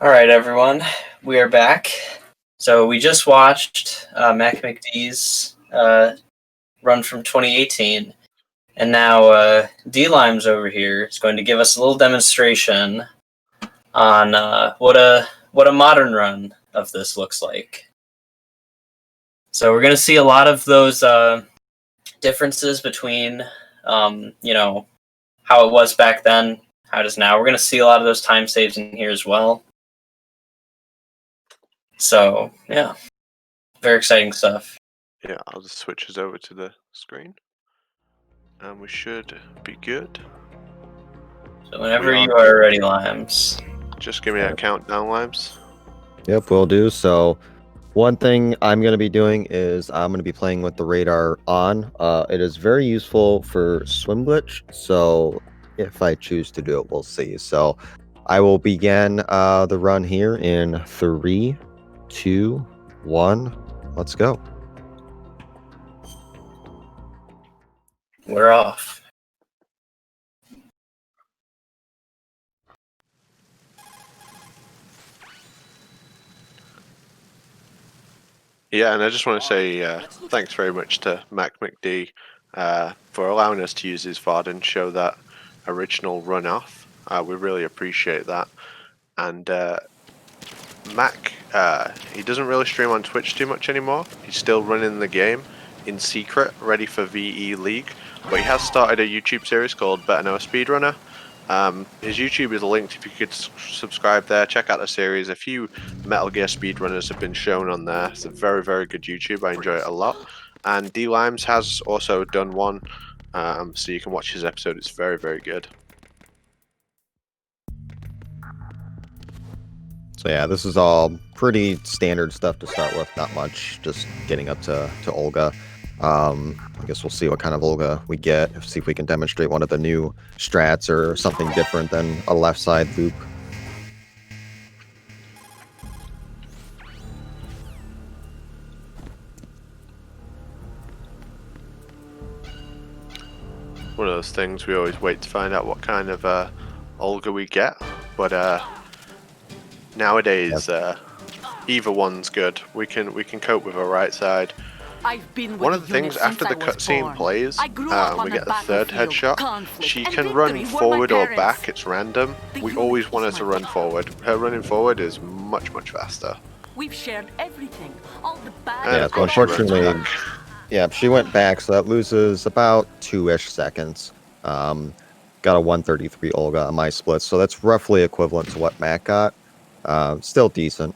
All right, everyone, we are back. So we just watched Mac McD's run from 2018, and now D-Limes over here is going to give us a little demonstration on what a modern run of this looks like. So we're going to see a lot of those differences between, how it was back then, how it is now. We're going to see a lot of those time saves in here as well. So, yeah, very exciting stuff. Yeah, I'll just switch us over to the screen. And we should be good. So whenever you are ready, Limes. Just give me a countdown, Limes. Yep, will do. So one thing I'm going to be doing is I'm going to be playing with the radar on. It is very useful for swim glitch. So if I choose to do it, we'll see. So I will begin the run here in 3, 2, 1. Let's go. We're off. Yeah, and I just want to say thanks very much to Mac McD for allowing us to use his VOD and show that original run off. We really appreciate that. And Mac, he doesn't really stream on Twitch too much anymore. He's still running the game in secret, ready for VE League. But he has started a YouTube series called Better Know a Speedrunner. His YouTube is linked if you could subscribe there. Check out the series. A few Metal Gear speedrunners have been shown on there. It's a very, very good YouTube. I enjoy it a lot. And D-Limes has also done one, so you can watch his episode. It's very, very good. So yeah, this is all pretty standard stuff to start with. Not much, just getting up to Olga. I guess we'll see what kind of Olga we get. See if we can demonstrate one of the new strats or something different than a left side loop. One of those things we always wait to find out what kind of Olga we get, but nowadays either one's good. We can cope with a right side. One of the things after the cutscene plays, we get the third headshot. She can run forward or back. It's random. We always want her to run forward. Her running forward is much faster. We've shared everything. All the bad. Yeah, so unfortunately, yeah, she went back, so that loses about 2-ish seconds. Got a 133 Olga on my splits, so that's roughly equivalent to what Matt got. Still decent.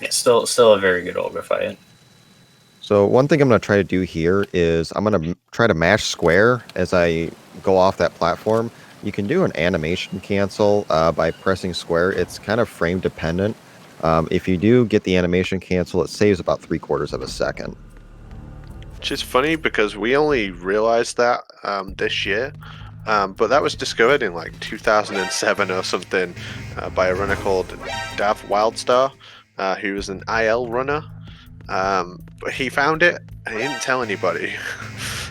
It's still a very good Olga fight. So one thing I'm going to try to do here is I'm going to try to mash square as I go off that platform. You can do an animation cancel by pressing square. It's kind of frame dependent. If you do get the animation cancel, it saves about 3/4 of a second. Which is funny because we only realized that this year. But that was discovered in like 2007 or something by a runner called Dav Wildstar, who was an IL runner. But he found it and he didn't tell anybody.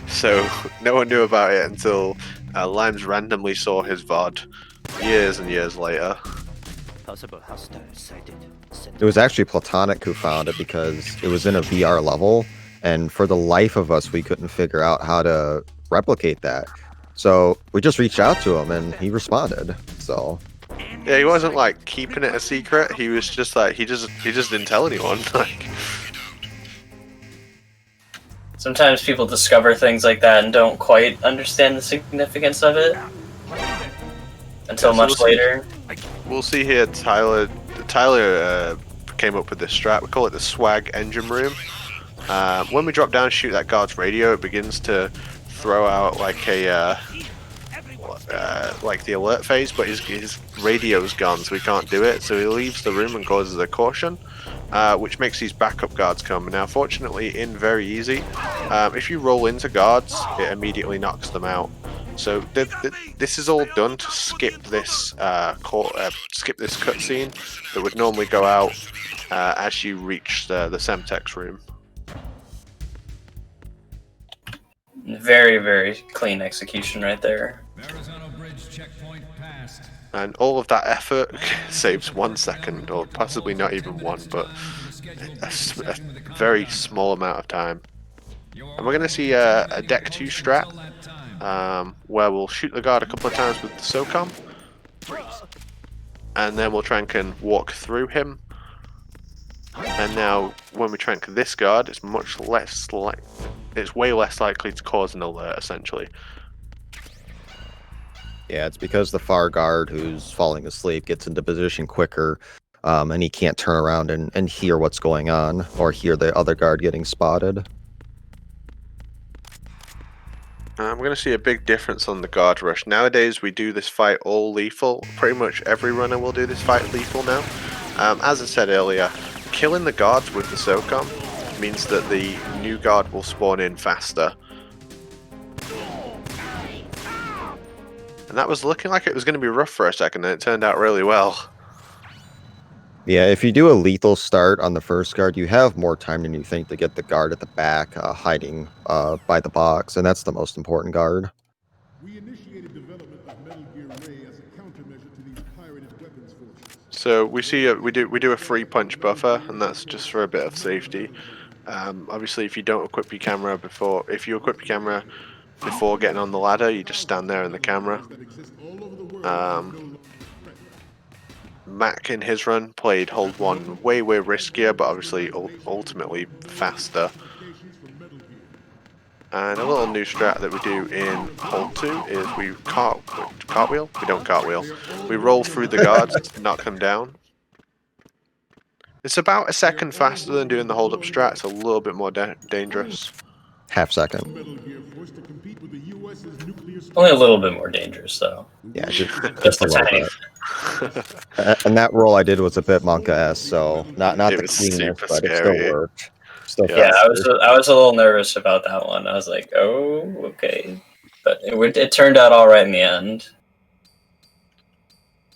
So no one knew about it until Limes randomly saw his VOD years and years later. It was actually Platonic who found it because it was in a VR level, and for the life of us, we couldn't figure out how to replicate that. So we just reached out to him and he responded. So yeah, he wasn't like keeping it a secret. He was just like he just didn't tell anyone. Like sometimes people discover things like that and don't quite understand the significance of it until much later. We'll see here. Tyler came up with this strat. We call it the swag engine room. When we drop down and shoot that guard's radio, it begins to throw out like a like the alert phase, but his radio's gone, so he can't do it. So he leaves the room and causes a caution, which makes these backup guards come. Now, fortunately, in very easy. If you roll into guards, it immediately knocks them out. So this is all done to skip this cutscene that would normally go out as you reach the Semtex room. Very, very clean execution right there. Verrazano Bridge checkpoint passed. And all of that effort saves 1 second, or possibly not even one, but a very small amount of time. And we're going to see a deck 2 strat, where we'll shoot the guard a couple of times with the SOCOM, and then we'll try and can walk through him. And now, when we trank this guard, it's much less it's way less likely to cause an alert, essentially. Yeah, it's because the far guard who's falling asleep gets into position quicker, and he can't turn around and hear what's going on, or hear the other guard getting spotted. We're going to see a big difference on the guard rush. Nowadays, we do this fight all lethal. Pretty much every runner will do this fight lethal now. As I said earlier, killing the guards with the SOCOM means that the new guard will spawn in faster. And that was looking like it was going to be rough for a second, and it turned out really well. Yeah, if you do a lethal start on the first guard, you have more time than you think to get the guard at the back, hiding by the box, and that's the most important guard. We initiated development of Metal Gear Ray as a countermeasure to these pirated weapons forces. So we see we do a free punch buffer, and that's just for a bit of safety. Obviously, if you don't equip your camera if you equip your camera before getting on the ladder, you just stand there in the camera. Mac in his run played Hold 1 way riskier, but obviously ultimately faster. And a little new strat that we do in Hold 2 is we cartwheel? We don't cartwheel. We roll through the guards to knock them down. It's about a second faster than doing the hold up strat. It's a little bit more dangerous. Half second. Only a little bit more dangerous, though. Yeah, Just a tiny. And that roll I did was a bit Monka-esque, so not It the was cleanest, super but it scary. still worked. Still Yeah, faster. I was a little nervous about that one. I was like, oh, okay, but it turned out all right in the end.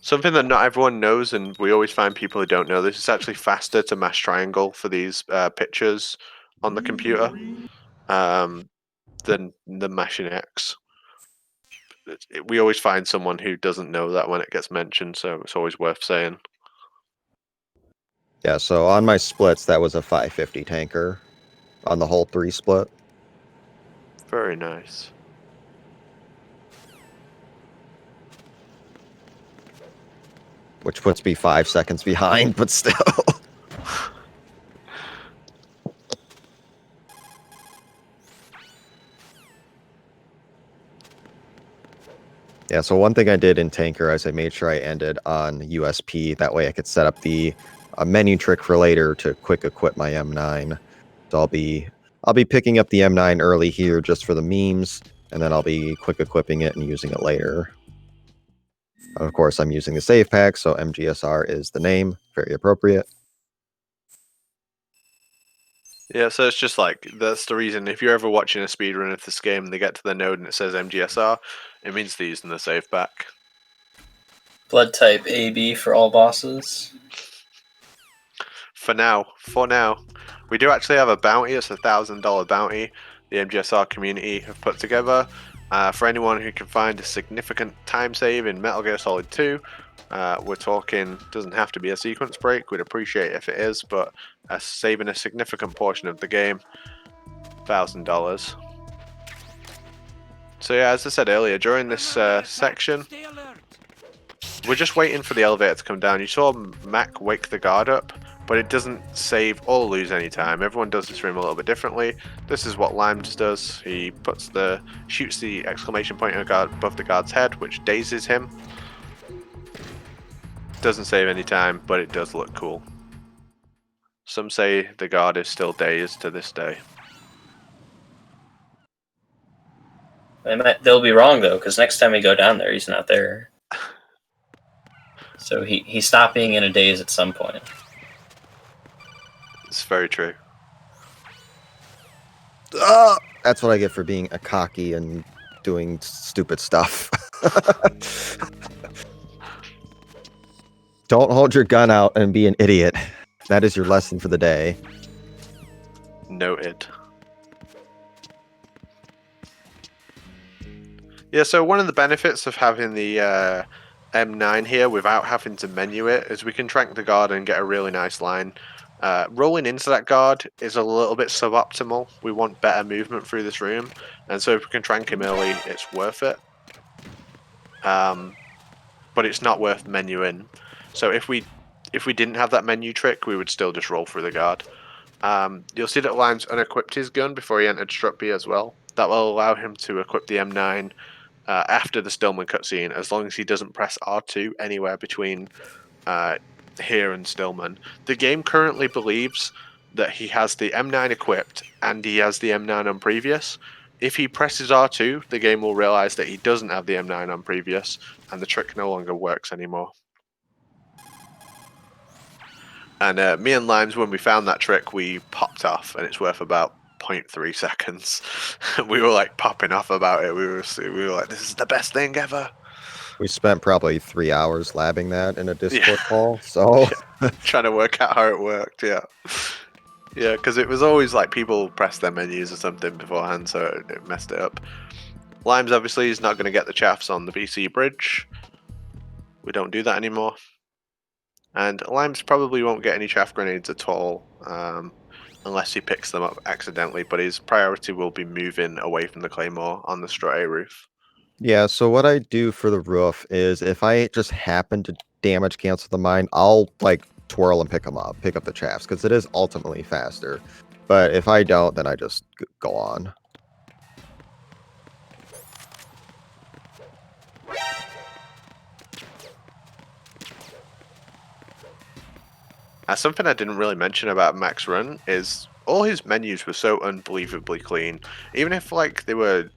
Something that not everyone knows, and we always find people who don't know this, it's actually faster to mash triangle for these pictures on the computer than the mashing X. We always find someone who doesn't know that when it gets mentioned, so it's always worth saying. Yeah, so on my splits, that was a 550 tanker on the whole 3 split. Very nice. Which puts me 5 seconds behind, but still. Yeah, so one thing I did in Tanker is I made sure I ended on USP. That way I could set up the menu trick for later to quick equip my M9. So I'll be picking up the M9 early here just for the memes, and then I'll be quick equipping it and using it later. Of course, I'm using the save pack, so MGSR is the name. Very appropriate. Yeah, so it's just like, that's the reason, if you're ever watching a speedrun of this game and they get to the node and it says MGSR, it means they're using the save pack. Blood type AB for all bosses. For now. We do actually have a bounty. It's a $1,000 bounty the MGSR community have put together. For anyone who can find a significant time save in Metal Gear Solid 2, we're talking, doesn't have to be a sequence break, we'd appreciate it if it is, but saving a significant portion of the game, $1,000. So yeah, as I said earlier, during this section, we're just waiting for the elevator to come down. You saw Mac wake the guard up, but it doesn't save or lose any time. Everyone does this room a little bit differently. This is what Limes does. He shoots the exclamation point above the guard's head, which dazes him. Doesn't save any time, but it does look cool. Some say the guard is still dazed to this day. They'll be wrong, though, because next time we go down there, he's not there. So he stopped being in a daze at some point. It's very true. That's what I get for being a cocky and doing stupid stuff. Don't hold your gun out and be an idiot. That is your lesson for the day. Noted. Yeah, so one of the benefits of having the M9 here without having to menu it is we can trank the guard and get a really nice line. Rolling into that guard is a little bit suboptimal. We want better movement through this room, and so if we can trank him early, it's worth it. But it's not worth menuing. So if we didn't have that menu trick, we would still just roll through the guard. You'll see that Limes unequipped his gun before he entered Struck B as well. That will allow him to equip the M9 after the Stillman cutscene, as long as he doesn't press R2 anywhere between here and Stillman. The game currently believes that he has the M9 equipped and he has the M9 on previous. If he presses R2, the game will realize that he doesn't have the M9 on previous, and the trick no longer works anymore. And me and Limes, when we found that trick, we popped off, and it's worth about 0.3 seconds. We were like popping off about it. We were like, this is the best thing ever. We spent probably 3 hours labbing that in a Discord call, so... Trying to work out how it worked, yeah. Yeah, because it was always like people press their menus or something beforehand, so it messed it up. Limes obviously is not going to get the chaffs on the BC bridge. We don't do that anymore. And Limes probably won't get any chaff grenades at all, unless he picks them up accidentally, but his priority will be moving away from the Claymore on the Strut A roof. Yeah, so what I do for the roof is if I just happen to damage cancel the mine, I'll like twirl and pick up the chaffs, because it is ultimately faster. But if I don't, then I just go on. Something I didn't really mention about Mac's run is all his menus were so unbelievably clean. Even if like they were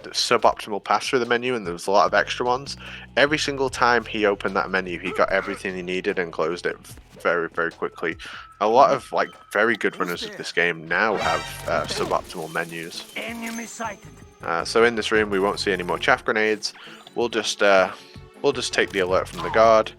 suboptimal pass through the menu and there was a lot of extra ones, every single time he opened that menu, he got everything he needed and closed it very, very quickly. A lot of like very good runners of this game now have suboptimal menus. Enemy sighted. So in this room, we won't see any more chaff grenades. We'll just take the alert from the guard.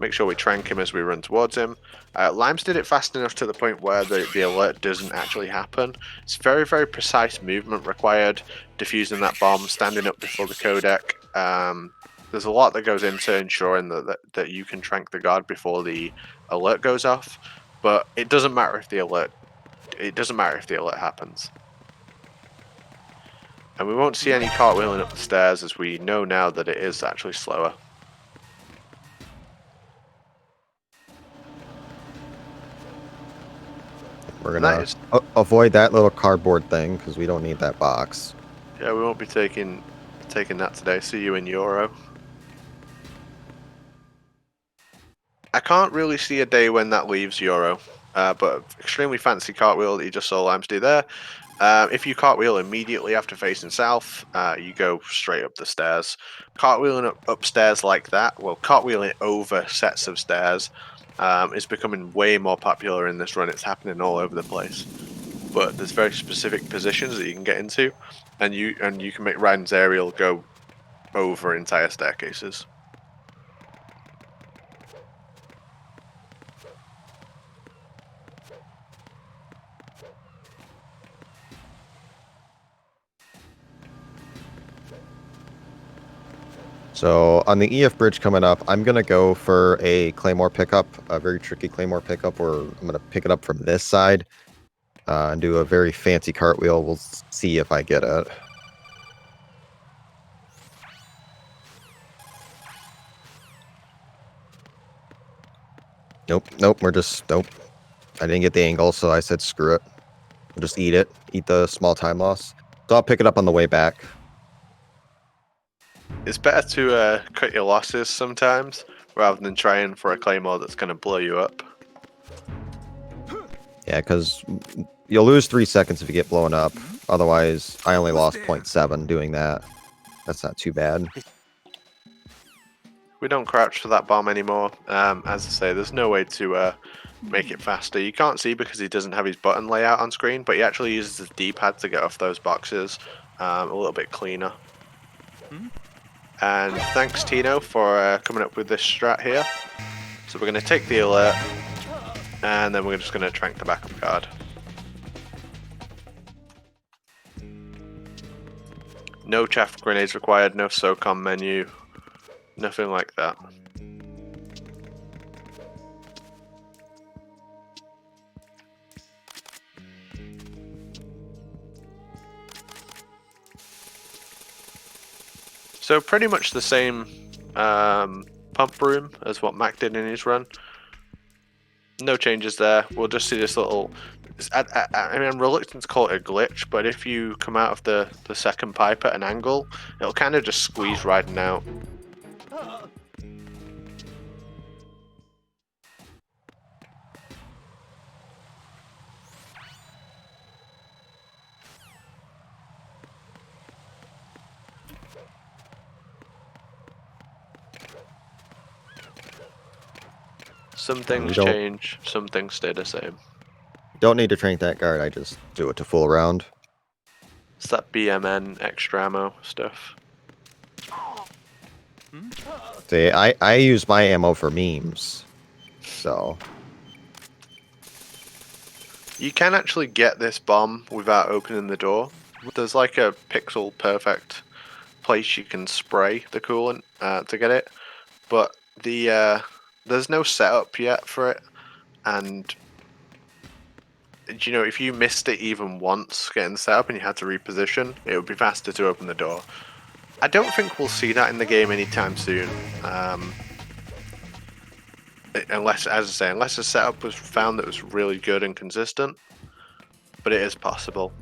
Make sure we trank him as we run towards him. Limes did it fast enough to the point where the alert doesn't actually happen. It's very, very precise movement required, defusing that bomb, standing up before the codec. There's a lot that goes into ensuring that you can trank the guard before the alert goes off, but it doesn't matter if the alert happens. And we won't see any cartwheeling up the stairs, as we know now that it is actually slower. We're gonna avoid that little cardboard thing because we don't need that box. Yeah, we won't be taking that today. See you in Euro. I can't really see a day when that leaves Euro, but extremely fancy cartwheel that you just saw Limes do there. If you cartwheel immediately after facing south, you go straight up the stairs. Cartwheeling upstairs like that, well, cartwheeling over sets of stairs, is becoming way more popular in this run. It's happening all over the place. But there's very specific positions that you can get into, and you can make Ryan's aerial go over entire staircases. So on the EF bridge coming up, I'm going to go for a Claymore pickup, a very tricky Claymore pickup, where I'm going to pick it up from this side and do a very fancy cartwheel. We'll see if I get it. Nope, nope, nope. I didn't get the angle, so I said screw it. We'll just eat it, eat the small time loss. So I'll pick it up on the way back. It's better to cut your losses sometimes, rather than trying for a Claymore that's going to blow you up. Yeah, because you'll lose 3 seconds if you get blown up. Otherwise, I only lost 0.7 doing that. That's not too bad. We don't crouch for that bomb anymore. As I say, there's no way to make it faster. You can't see because he doesn't have his button layout on screen, but he actually uses his D-pad to get off those boxes a little bit cleaner. And thanks, Tino, for coming up with this strat here. So we're going to take the alert, and then we're just going to trank the backup guard. No chaff grenades required, no SOCOM menu. Nothing like that. So pretty much the same pump room as what Mac did in his run. No changes there. We'll just see this little... I mean, I'm reluctant to call it a glitch, but if you come out of the second pipe at an angle, it'll kind of just squeeze right and out. Some things change, some things stay the same. Don't need to train that guard, I just do it to fool around. It's that BMN extra ammo stuff. See, I use my ammo for memes, so... You can actually get this bomb without opening the door. There's like a pixel perfect place you can spray the coolant to get it, but there's no setup yet for it, and you know, if you missed it even once getting set up and you had to reposition, it would be faster to open the door. I don't think we'll see that in the game anytime soon, unless, as I say, unless the setup was found that was really good and consistent, but it is possible.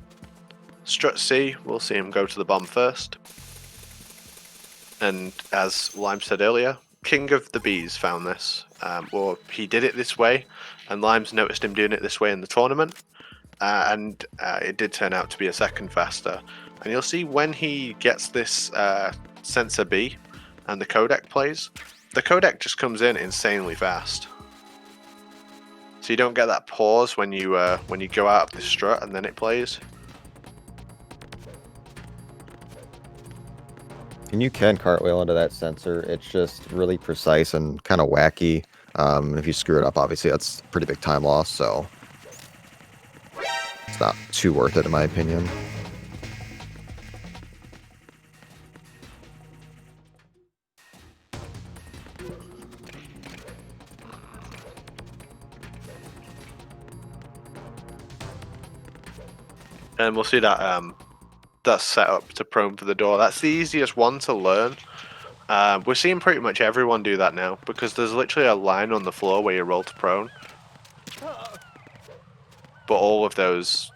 Strut C, we'll see him go to the bomb first, and as Lime said earlier, King of the Bees found this, or he did it this way, and Limes noticed him doing it this way in the tournament, and it did turn out to be a second faster. And you'll see when he gets this sensor B and the codec plays, the codec just comes in insanely fast. So you don't get that pause when you go out of the strut and then it plays. And you can cartwheel into that sensor. It's just really precise and kind of wacky. If you screw it up, obviously that's a pretty big time loss, so it's not too worth it in my opinion. And we'll see that that's set up to prone for the door. That's the easiest one to learn. We're seeing pretty much everyone do that now because there's literally a line on the floor where you roll to prone. But all of those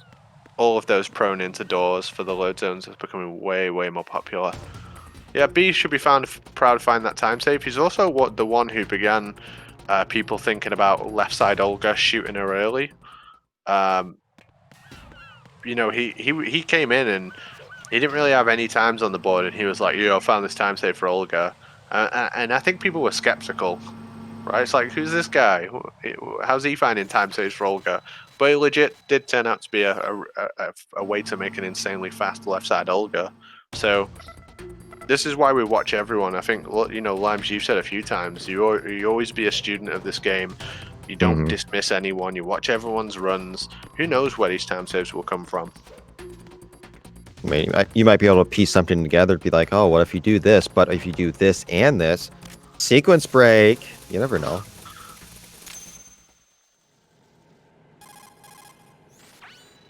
prone into doors for the load zones is becoming way more popular. Yeah, B should be proud to find that time save. He's also the one who began people thinking about left side Olga shooting her early. You know, he came in and he didn't really have any times on the board, and he was like, "Yo, I found this time save for Olga," and I think people were skeptical, right? It's like, who's this guy? How's he finding time saves for Olga? But it legit did turn out to be a way to make an insanely fast left side Olga. So this is why we watch everyone. I think, you know, Limes, you've said a few times, you always be a student of this game. You don't dismiss anyone. You watch everyone's runs. Who knows where these time saves will come from? I mean, you might be able to piece something together to be like, oh, what if you do this? But if you do this and this, sequence break. You never know.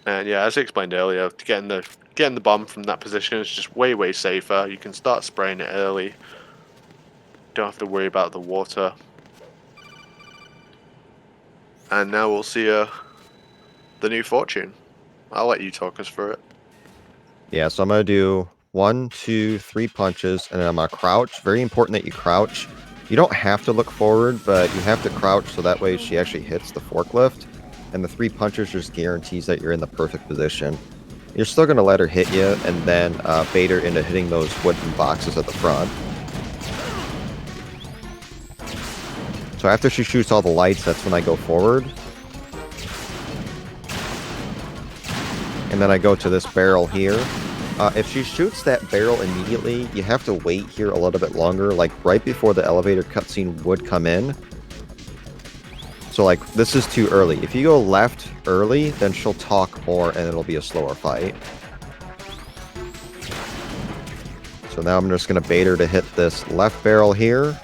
And yeah, as I explained earlier, getting the bomb from that position is just way safer. You can start spraying it early. Don't have to worry about the water. And now we'll see the new fortune. I'll let you talk us through it. Yeah, so I'm going to do 1, 2, 3 punches, and then I'm going to crouch. Very important that you crouch. You don't have to look forward, but you have to crouch so that way she actually hits the forklift. And the 3 punches just guarantees that you're in the perfect position. You're still going to let her hit you, and then bait her into hitting those wooden boxes at the front. So after she shoots all the lights, that's when I go forward. And then I go to this barrel here. If she shoots that barrel immediately, you have to wait here a little bit longer, like right before the elevator cutscene would come in. So like, this is too early. If you go left early, then she'll talk more and it'll be a slower fight. So So now I'm just going to bait her to hit this left barrel here.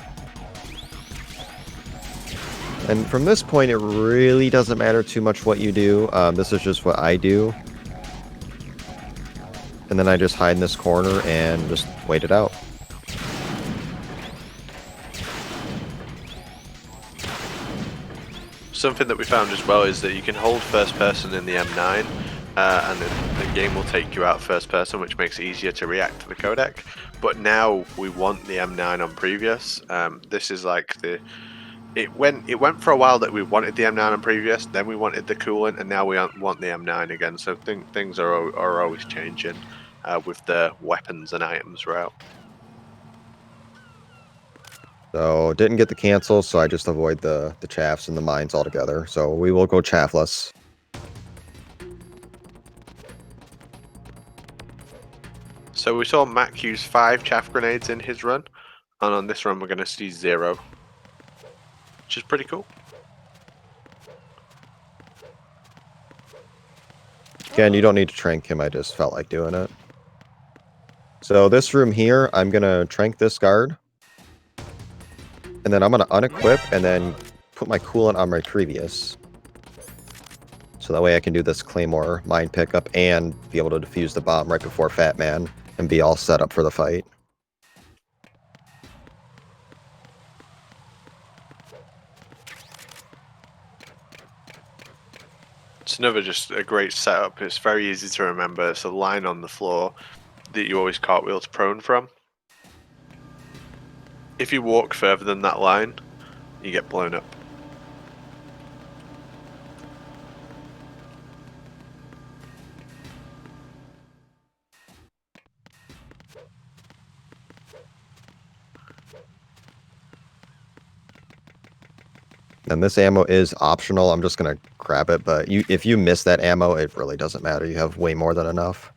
And from this point, it really doesn't matter too much what you do. This is just what I do. And then I just hide in this corner and just wait it out. Something that we found as well is that you can hold first person in the M9, and then the game will take you out first person, which makes it easier to react to the codec. But now we want the M9 on previous. This is like it went for a while that we wanted the M9 on previous, then we wanted the coolant, and now we want the M9 again. So things are always changing with the weapons and items route. So didn't get the cancel, so I just avoid the chaffs and the mines altogether. So we will go chaffless. So we saw Mac use 5 chaff grenades in his run, and on this run we're going to see 0, which is pretty cool. Again, you don't need to trank him, I just felt like doing it. So this room here, I'm going to trank this guard. And then I'm going to unequip and then put my coolant on my previous. So that way I can do this Claymore mine pickup and be able to defuse the bomb right before Fat Man and be all set up for the fight. It's another just a great setup. It's very easy to remember. It's a line on the floor that you always cartwheel to prone from. If you walk further than that line, you get blown up. And this ammo is optional. I'm just going to grab it, but if you miss that ammo, it really doesn't matter. You have way more than enough.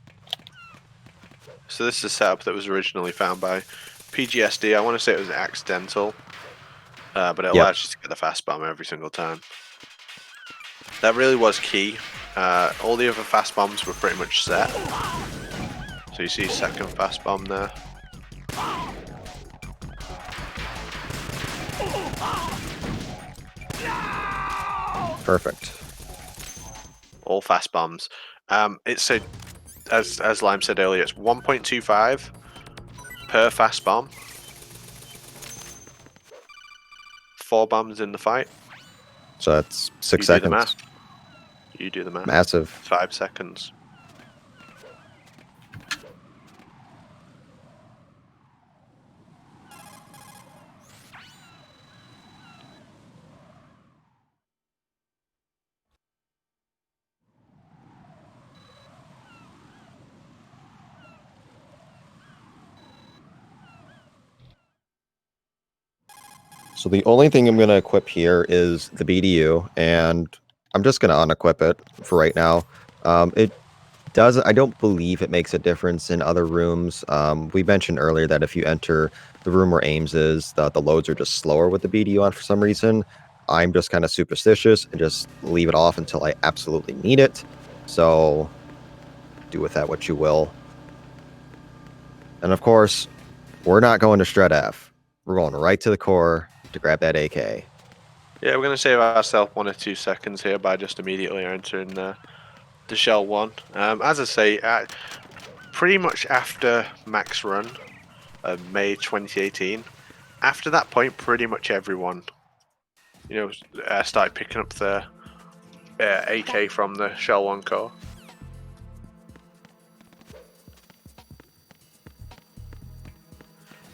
So this is a setup that was originally found by PGSD. I want to say it was accidental, but it allows you to get the fast bomb every single time. That really was key. All the other fast bombs were pretty much set. So you see second fast bomb there. Perfect. All fast bombs. It's a, as Lime said earlier, it's 1.25 per fast bomb. 4 bombs in the fight. So that's 6 seconds. You do the math. Massive. 5 seconds. So the only thing I'm going to equip here is the BDU, and I'm just going to unequip it for right now. I don't believe it makes a difference in other rooms. We mentioned earlier that if you enter the room where Ames is, the loads are just slower with the BDU on for some reason. I'm just kind of superstitious and just leave it off until I absolutely need it. So do with that what you will. And of course, we're not going to Shred F. We're going right to the core to grab that AK. Yeah, we're going to save ourselves 1 or 2 seconds here by just immediately entering the Shell 1. As I say, pretty much after Mac's run, May 2018, after that point, pretty much everyone, started picking up the AK from the Shell 1 core.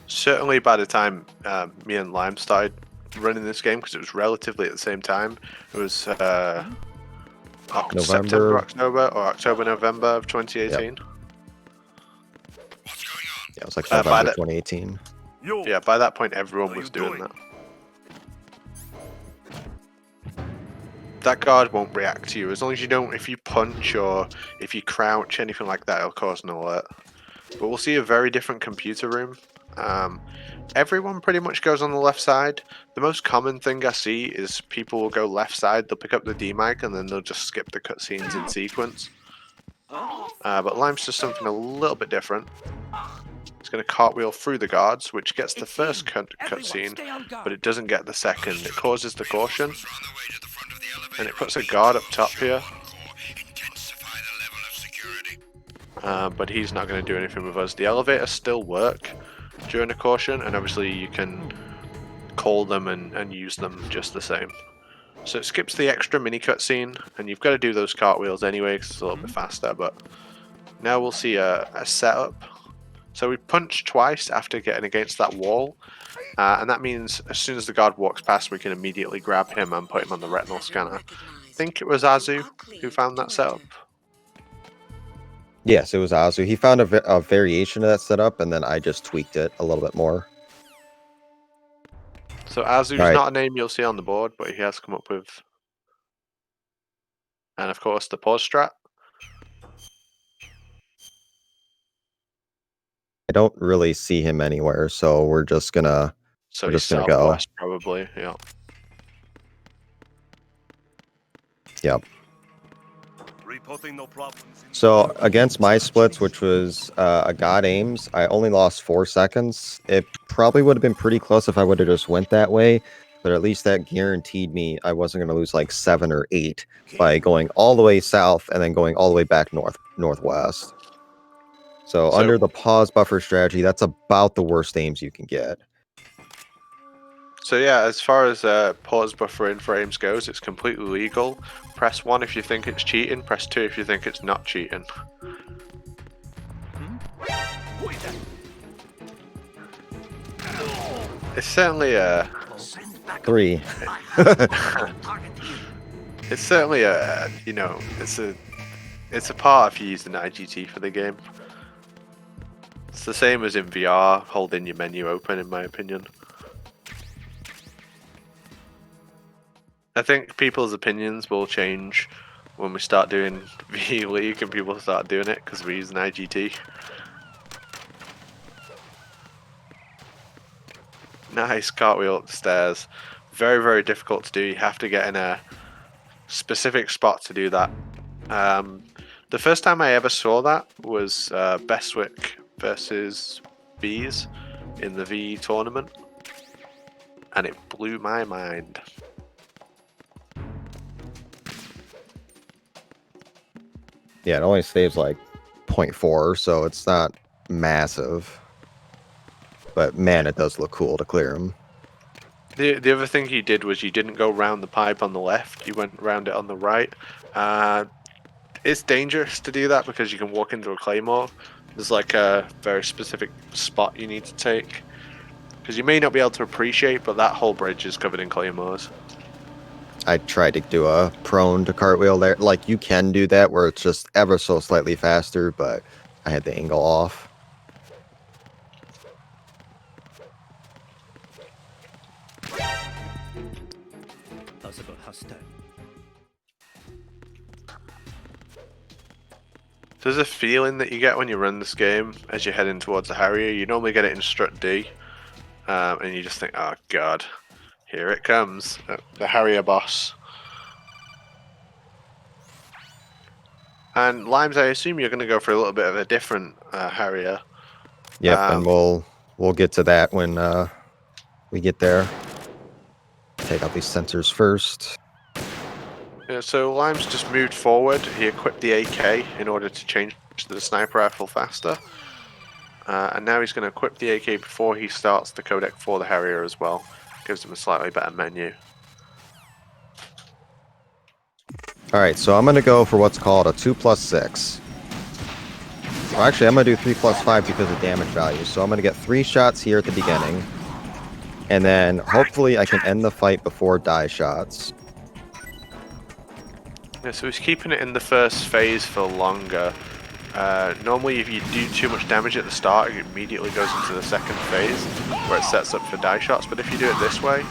Certainly by the time me and Lime started running this game, because it was relatively at the same time, it was September, October, or October, November of 2018. Yep. Yeah, it was like November 2018. Yeah, by that point everyone was doing that. That guard won't react to you as long as you don't, if you punch or if you crouch, anything like that, it'll cause an alert. But we'll see a very different computer room. Everyone pretty much goes on the left side. The most common thing I see is people will go left side, they'll pick up the D-mic, and then they'll just skip the cutscenes in sequence. But Lime's just something a little bit different. He's going to cartwheel through the guards, which gets the first cutscene, but it doesn't get the second. It causes the caution, and it puts a guard up top here. But he's not going to do anything with us. The elevators still work during a caution, and obviously you can call them and use them just the same. So it skips the extra mini cutscene, and you've got to do those cartwheels anyway because it's a little bit faster. But now we'll see a setup. So we punch twice after getting against that wall, and that means as soon as the guard walks past, we can immediately grab him and put him on the retinal scanner. I think it was Azu who found that setup. Yes, it was Azu. He found a variation of that setup, and then I just tweaked it a little bit more. So Azu's not a name you'll see on the board, but he has come up with, and of course the pause strat. I don't really see him anywhere, so we're just gonna He's southwest, probably. Yeah. Yep. So against my splits, which was a God Aims, I only lost 4 seconds. It probably would have been pretty close if I would have just went that way, but at least that guaranteed me I wasn't going to lose like 7 or 8 by going all the way south and then going all the way back northwest. So under the pause buffer strategy, that's about the worst aims you can get. So yeah, as far as pause buffer in frames goes, it's completely legal. Press 1 if you think it's cheating, press 2 if you think it's not cheating. It's certainly a... 3. It's certainly a, you know, it's a part if you use an IGT for the game. It's the same as in VR, holding your menu open in my opinion. I think people's opinions will change when we start doing V League and people start doing it because we use an IGT. Nice cartwheel up the stairs. Very, very difficult to do. You have to get in a specific spot to do that. The first time I ever saw that was Bestwick versus Bees in the V tournament, and it blew my mind. Yeah, it only saves like 0.4, so it's not massive. But man, it does look cool to clear him. The other thing he did was you didn't go round the pipe on the left, you went round it on the right. It's dangerous to do that because you can walk into a claymore. There's like a very specific spot you need to take. Because you may not be able to appreciate, but that whole bridge is covered in claymores. I tried to do a prone to cartwheel there. Like, you can do that where it's just ever so slightly faster, but I had the angle off. There's a feeling that you get when you run this game as you're heading towards the Harrier. You normally get it in strut D, and you just think, oh god, here it comes, the Harrier boss. And Limes, I assume you're going to go for a little bit of a different Harrier. Yep, and we'll get to that when we get there. Take out these sensors first. Yeah, so Limes just moved forward. He equipped the AK in order to change to the sniper rifle faster. And now he's going to equip the AK before he starts the codec for the Harrier as well. Gives him a slightly better menu. Alright, so I'm going to go for what's called a 2+6. Well, actually, I'm going to do 3+5 because of damage value. So I'm going to get 3 shots here at the beginning. And then hopefully I can end the fight before die shots. Yeah, so he's keeping it in the first phase for longer. Normally if you do too much damage at the start, it immediately goes into the second phase where it sets up for die shots, but if you do it this way...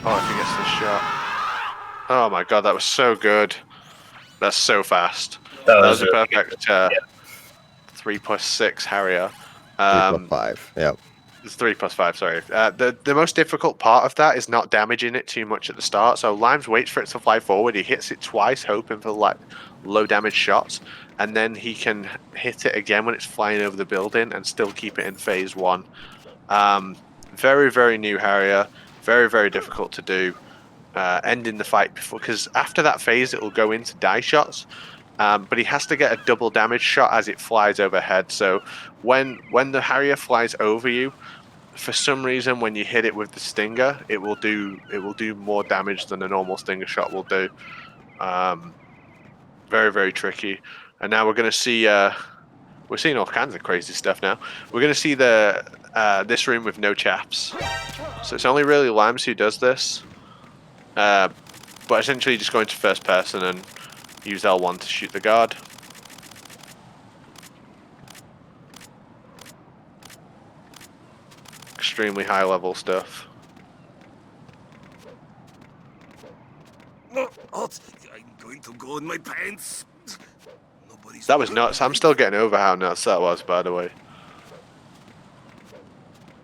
Oh, if he gets this shot... Oh my god, that was so good. That's so fast. That was a perfect 3+6 Harrier. 3+5, yep. It's 3 plus 5, sorry. The most difficult part of that is not damaging it too much at the start. So Limes waits for it to fly forward. He hits it twice, hoping for like low damage shots, and then he can hit it again when it's flying over the building and still keep it in phase 1. Very, very new Harrier. Very, very difficult to do. Ending the fight before, because after that phase it will go into die shots. But he has to get a double damage shot as it flies overhead. So when the Harrier flies over you, for some reason, when you hit it with the Stinger, it will do more damage than a normal Stinger shot will do. Very, very tricky. And now we're going to see. We're seeing all kinds of crazy stuff now. We're going to see this room with no chaps. So it's only really Limes who does this. But essentially, just go into first person and use L1 to shoot the guard. Extremely high level stuff. I'm going to go in my pants. Nobody's That was nuts. I'm still getting over how nuts that was, by the way.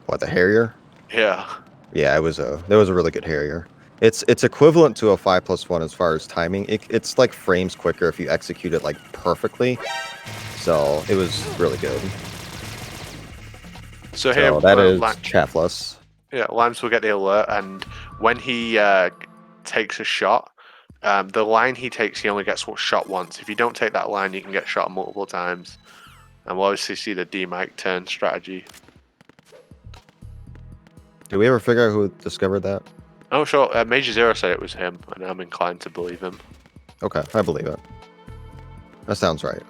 What, the Harrier? Yeah. Yeah, that was a really good Harrier. It's equivalent to a 5+1 as far as timing. It's like frames quicker if you execute it like perfectly. So it was really good. So here that is chapless. Yeah, Limes will get the alert, and when he takes a shot, the line he takes, he only gets shot once. If you don't take that line, you can get shot multiple times. And we'll obviously see the D-Mike turn strategy. Did we ever figure out who discovered that? Oh, sure. Major Zero said it was him, and I'm inclined to believe him. Okay, I believe it. That sounds right.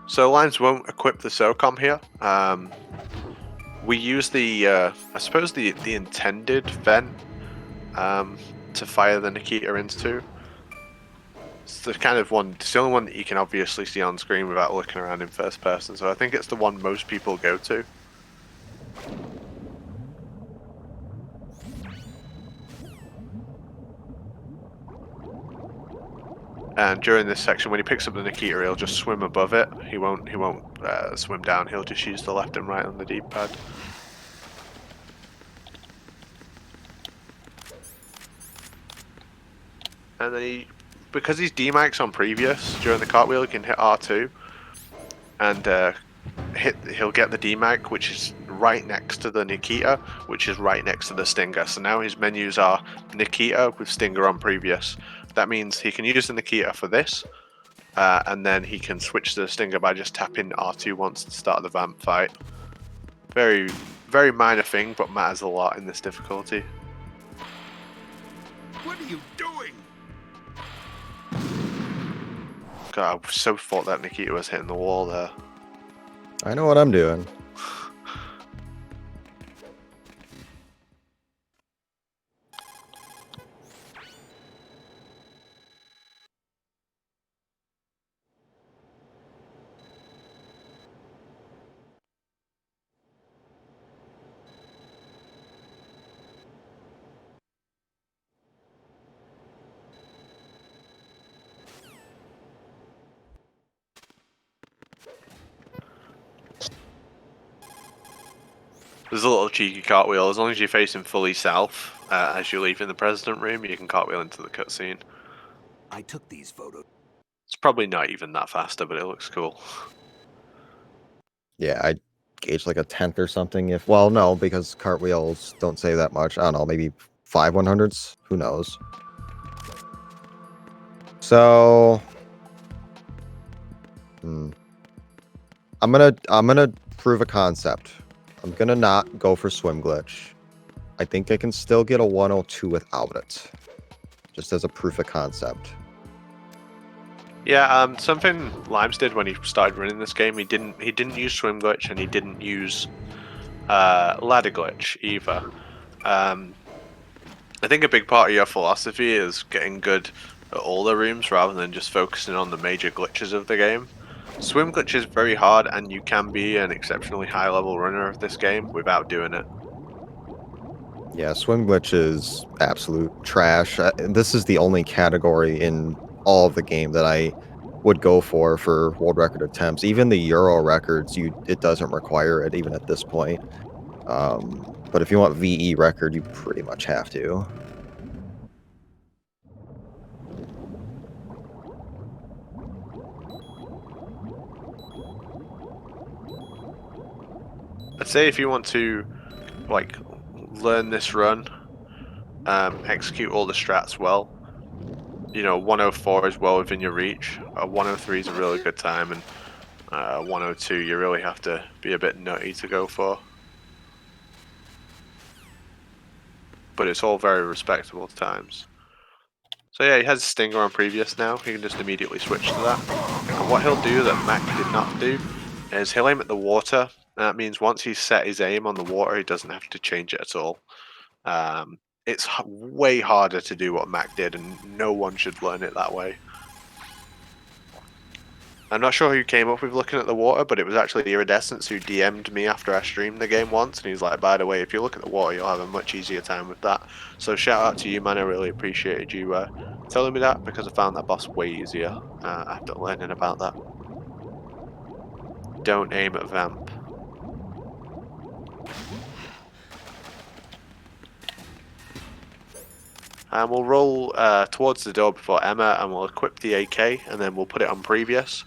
So Limes won't equip the SOCOM here. We use the, I suppose the intended vent to fire the Nikita into. It's the kind of one, it's the only one that you can obviously see on screen without looking around in first person. So I think it's the one most people go to. And during this section, when he picks up the Nikita, he'll just swim above it. He won't swim down. He'll just use the left and right on the D-pad. And then because he's D-Mike's on previous, during the cartwheel he can hit R2. And he'll get the D-Mike, which is right next to the Nikita, which is right next to the Stinger. So now his menus are Nikita with Stinger on previous. That means he can use the Nikita for this, and then he can switch to the Stinger by just tapping R2 once to start the vamp fight. Very, very minor thing, but matters a lot in this difficulty. What are you doing? God, I so thought that Nikita was hitting the wall there. I know what I'm doing. There's a little cheeky cartwheel. As long as you're facing fully south, as you're leaving the president room, you can cartwheel into the cutscene. I took these photos. It's probably not even that faster, but it looks cool. Yeah, I gauge like a 10th or something. Well, no, because cartwheels don't say that much. I don't know, maybe 5 100s. Who knows? So, I'm gonna prove a concept. I'm gonna not go for swim glitch. I think I can still get a 102 without it, just as a proof of concept. Yeah, something Limes did when he started running this game, he didn't use swim glitch and he didn't use ladder glitch either. I think a big part of your philosophy is getting good at all the rooms rather than just focusing on the major glitches of the game. Swim glitch is very hard, and you can be an exceptionally high level runner of this game without doing it. Yeah, swim glitch is absolute trash. This is the only category in all of the game that I would go for world record attempts. Even the Euro records, it doesn't require it even at this point. But if you want VE record, you pretty much have to. I'd say if you want to like learn this run, execute all the strats well, 104 is well within your reach. 103 is a really good time, and 102 you really have to be a bit nutty to go for. But it's all very respectable times. So yeah, he has Stinger on previous now. He can just immediately switch to that. And what he'll do that Mac did not do is he'll aim at the water. That means once he's set his aim on the water, he doesn't have to change it at all. It's way harder to do what Mac did, and no one should learn it that way. I'm not sure who came up with looking at the water, but it was actually Iridescence who DM'd me after I streamed the game once, and he's like, by the way, if you look at the water, you'll have a much easier time with that. So shout out to you, man. I really appreciated you telling me that, because I found that boss way easier after learning about that. Don't aim at Vamp. And we'll roll towards the door before Emma, and we'll equip the AK, and then we'll put it on previous.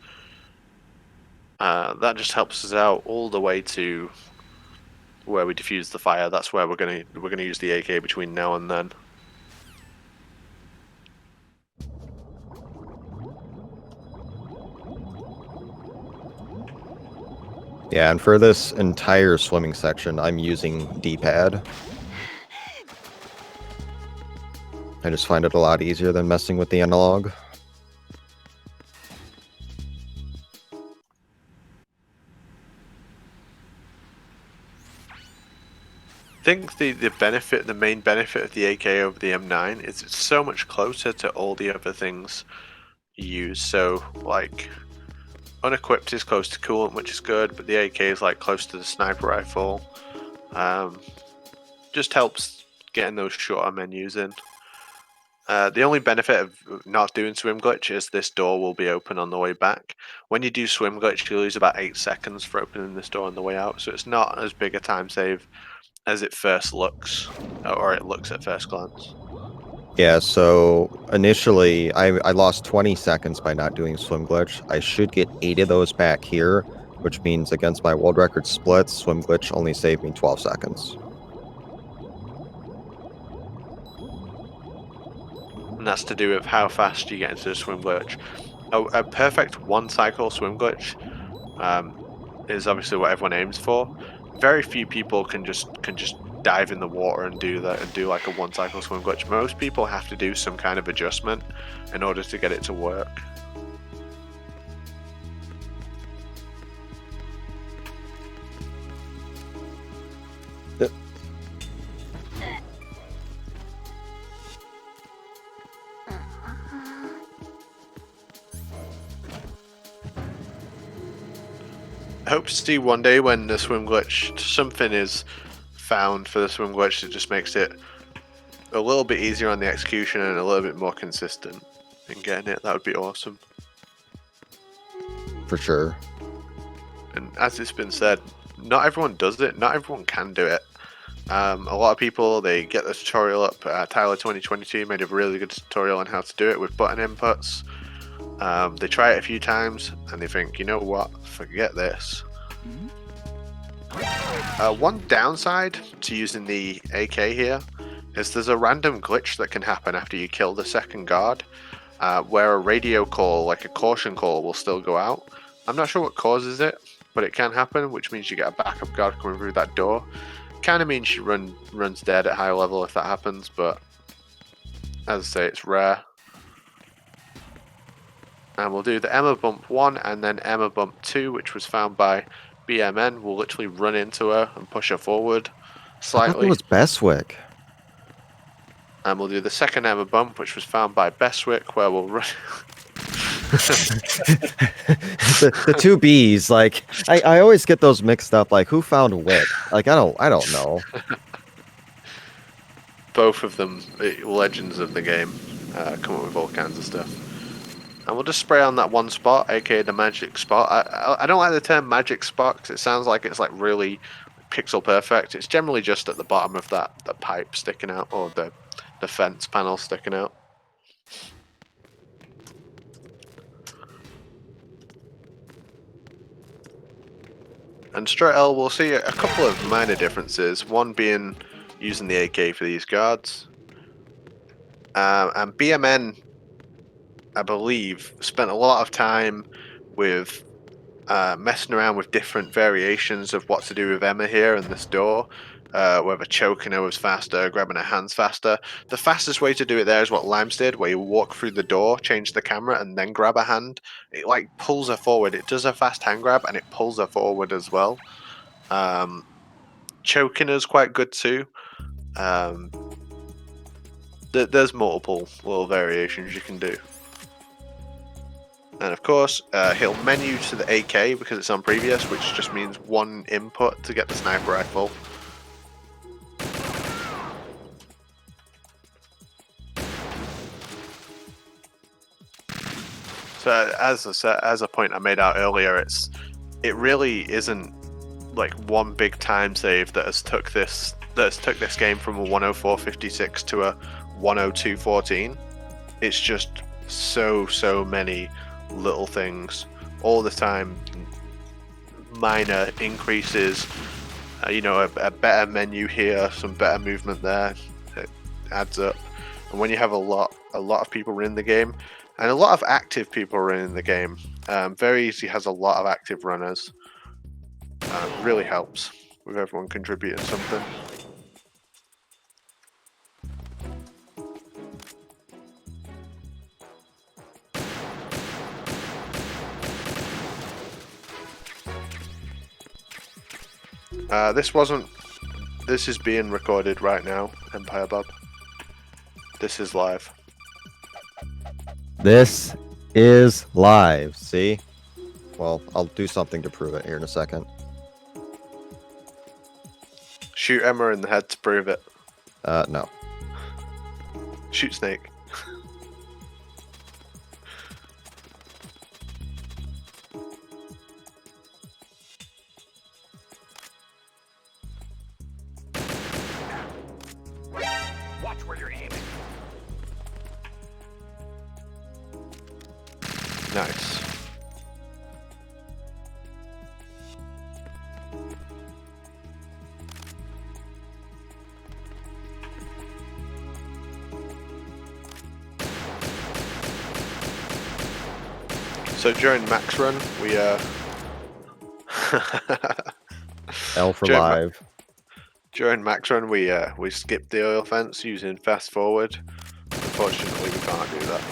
That just helps us out all the way to where we defuse the fire. That's where we're gonna use the AK between now and then. Yeah, and for this entire swimming section, I'm using D-pad. I just find it a lot easier than messing with the analog. I think the main benefit of the AK over the M9 is it's so much closer to all the other things you use. So like unequipped is close to coolant, which is good, but the AK is like close to the sniper rifle. Just helps getting those shorter menus in. The only benefit of not doing swim glitch is this door will be open on the way back. When you do swim glitch, you lose about 8 seconds for opening this door on the way out, so it's not as big a time save as it first looks, or it looks at first glance. Yeah, so initially I lost 20 seconds by not doing swim glitch. I should get 8 of those back here, which means against my world record splits, swim glitch only saved me 12 seconds. And that's to do with how fast you get into the swim glitch. A perfect one cycle swim glitch is obviously what everyone aims for. Very few people can just dive in the water and do that and do like a one cycle swim glitch. Most people have to do some kind of adjustment in order to get it to work. I hope to see one day when the swim glitch, something is found for the swim glitch that just makes it a little bit easier on the execution and a little bit more consistent in getting it. That would be awesome. For sure. And as it's been said, not everyone does it. Not everyone can do it. A lot of people, they get the tutorial up. Tyler 2022 made a really good tutorial on how to do it with button inputs. They try it a few times and they think, you know what, forget this. One downside to using the AK here is there's a random glitch that can happen after you kill the second guard, where a radio call, like a caution call, will still go out. I'm not sure what causes it, but it can happen, which means you get a backup guard coming through that door. Kind of means she runs dead at high level if that happens, but as I say, it's rare. And we'll do the Emma Bump 1 and then Emma Bump 2, which was found by BMN. We'll literally run into her and push her forward slightly. I thought it was Bestwick. And we'll do the second Emma Bump, which was found by Bestwick, where we'll run... the two B's, like I always get those mixed up. Like, who found Wick? Like, I don't know. Both of them legends of the game, come up with all kinds of stuff. And we'll just spray on that one spot, aka the magic spot. I don't like the term magic spot because it sounds like it's like really pixel perfect. It's generally just at the bottom of the pipe sticking out, or the fence panel sticking out. And straight L, we'll see a couple of minor differences. One being using the AK for these guards. And BMN, I believe, spent a lot of time with messing around with different variations of what to do with Emma here and this door. Whether choking her was faster, grabbing her hands faster. The fastest way to do it there is what Limes did, where you walk through the door, change the camera, and then grab a hand. It like pulls her forward. It does a fast hand grab, and it pulls her forward as well. Choking is quite good too. There's multiple little variations you can do. And of course, he'll menu to the AK because it's on previous, which just means one input to get the sniper rifle. So as a point I made out earlier, it really isn't like one big time save that has took this game from a 104.56 to a 102.14. It's just so many little things all the time, minor increases. You know, a better menu here, some better movement there. It adds up, and when you have a lot of people running the game, and a lot of active people running the game, Very Easy has a lot of active runners. Really helps with everyone contributing something. This is being recorded right now, Empire Bob. This is live. This is live, see? Well, I'll do something to prove it here in a second. Shoot Emma in the head to prove it. No. Shoot Snake. Watch where you're aiming. Nice. So during max run, we L for During live. during max run we skipped the oil fence using fast forward. Unfortunately, we can't do that.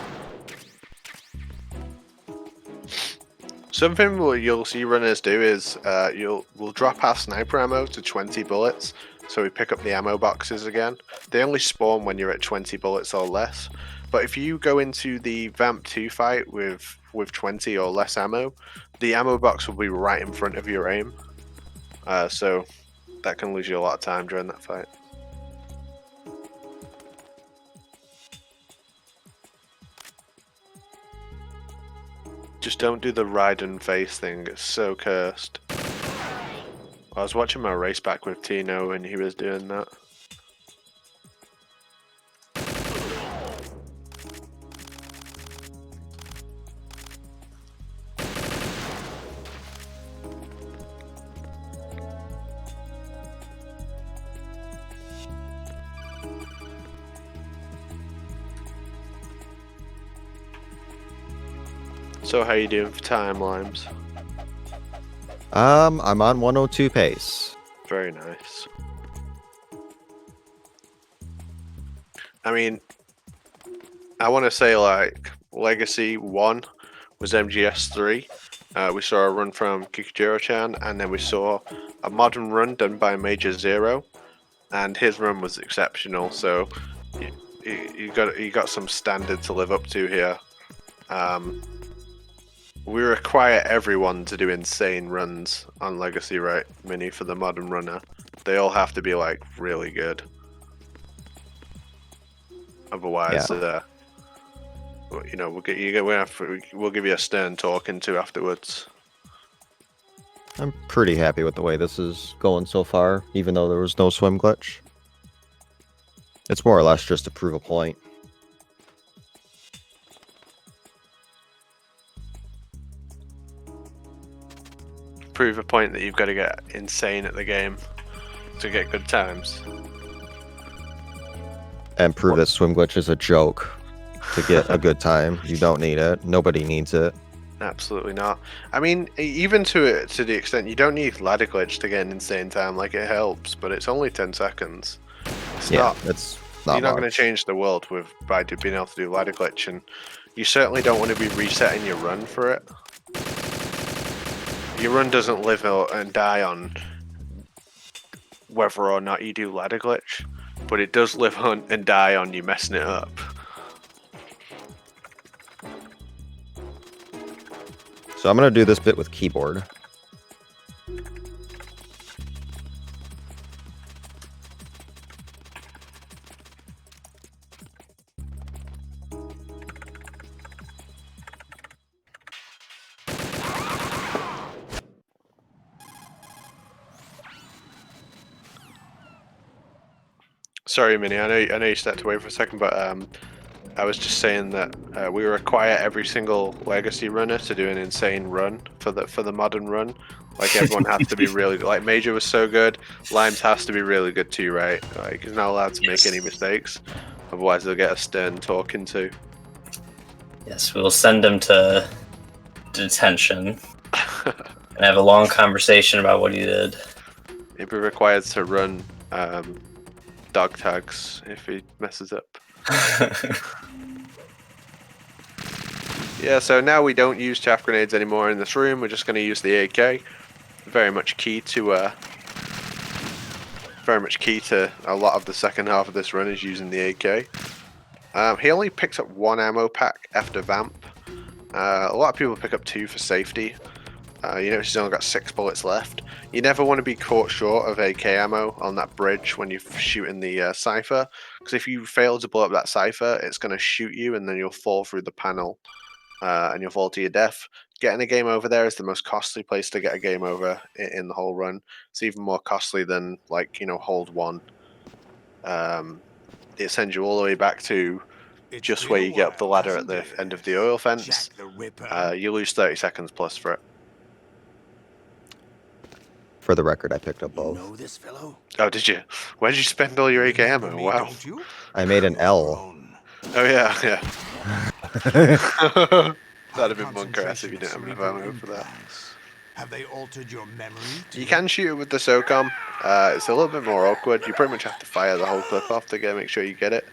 Something you'll see runners do is we'll drop our sniper ammo to 20 bullets, so we pick up the ammo boxes again. They only spawn when you're at 20 bullets or less. But if you go into the Vamp 2 fight with 20 or less ammo, the ammo box will be right in front of your aim. So that can lose you a lot of time during that fight. Just don't do the ride and face thing, it's so cursed. I was watching my race back with Tino and he was doing that. So how you doing for time, Limes? I'm on 102 pace. Very nice. I mean, I want to say like Legacy 1 was MGS3. We saw a run from Kikujiro-chan, and then we saw a modern run done by Major Zero, and his run was exceptional. So you got some standard to live up to here. We require everyone to do insane runs on Legacy Right Mini for the modern runner. They all have to be like really good. Otherwise, you know, we'll give you a stern talking to afterwards. I'm pretty happy with the way this is going so far, even though there was no swim glitch. It's more or less just to prove a point. Prove a point that you've got to get insane at the game to get good times. And prove that swim glitch is a joke to get a good time. You don't need it. Nobody needs it. Absolutely not. I mean, even to the extent you don't need ladder glitch to get an insane time. Like, it helps, but it's only 10 seconds. It's not. It's not You're not going to much. change the world by being able to do ladder glitch, and you certainly don't want to be resetting your run for it. Your run doesn't live and die on whether or not you do ladder glitch, but it does live on and die on you messing it up. So I'm going to do this bit with keyboard. Sorry, Minnie. I know you stepped away for a second, but I was just saying that we require every single legacy runner to do an insane run for the modern run. Like, everyone has to be really good. Like, Major was so good, Limes has to be really good too, right? Like, he's not allowed to make any mistakes, otherwise they'll get a stern talking to. Yes, we'll send him to detention and have a long conversation about what he did. He'll be required to run dog tags if he messes up. Yeah, so now we don't use chaff grenades anymore in this room. We're just going to use the AK. Very much key to a lot of the second half of this run is using the AK. He only picks up 1 ammo pack after Vamp. A lot of people pick up 2 for safety. You notice he's only got 6 bullets left. You never want to be caught short of AK ammo on that bridge when you're shooting the Cypher, because if you fail to blow up that Cypher, it's going to shoot you and then you'll fall through the panel and you'll fall to your death. Getting a game over there is the most costly place to get a game over in the whole run. It's even more costly than, like, you know, hold 1. It sends you all the way back to just where you get up the ladder at the end of the oil fence. You lose 30 seconds plus for it. For the record, I picked up both. Know this fellow? Oh, did you? Where did you spend all your AK ammo? Wow. Don't you? I made an L. Oh, yeah, yeah. That'd have been Monker if you didn't have enough ammo for that. Have they altered your memory? You can shoot it with the SOCOM. It's a little bit more awkward. You pretty much have to fire the whole clip off to make sure you get it.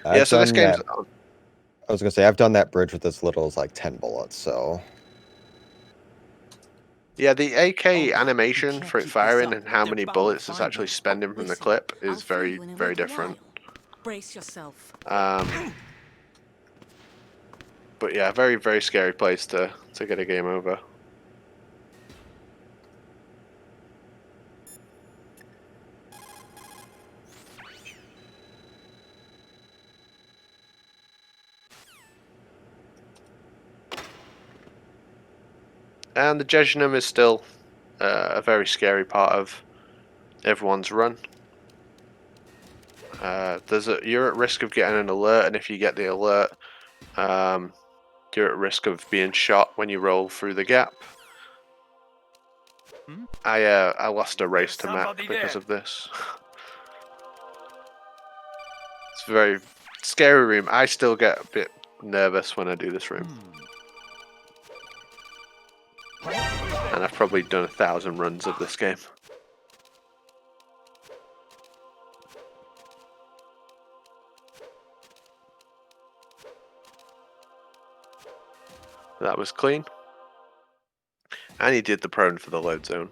Yeah, so this game's... I was going to say, I've done that bridge with as little as like 10 bullets, so... Yeah, the AK animation for it firing and how many bullets it's actually spending from the clip is very, very different. Brace yourself. But yeah, very, very scary place to get a game over. And the Jejunum is still a very scary part of everyone's run. You're at risk of getting an alert, and if you get the alert, you're at risk of being shot when you roll through the gap. I lost a race to Mac because of this. It's a very scary room. I still get a bit nervous when I do this room. And I've probably done 1,000 runs of this game. That was clean. And he did the prone for the load zone.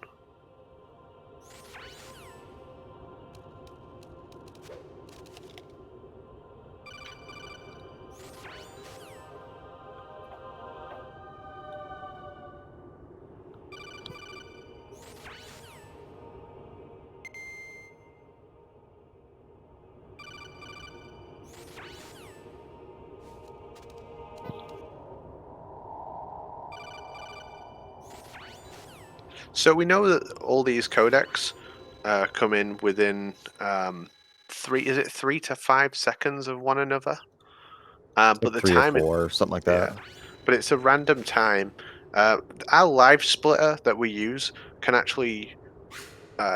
So we know that all these codecs come in within 3 to 5 seconds of one another. But Like the 3 or time, 4, something like yeah, that. but it's a random time. Our live splitter that we use can actually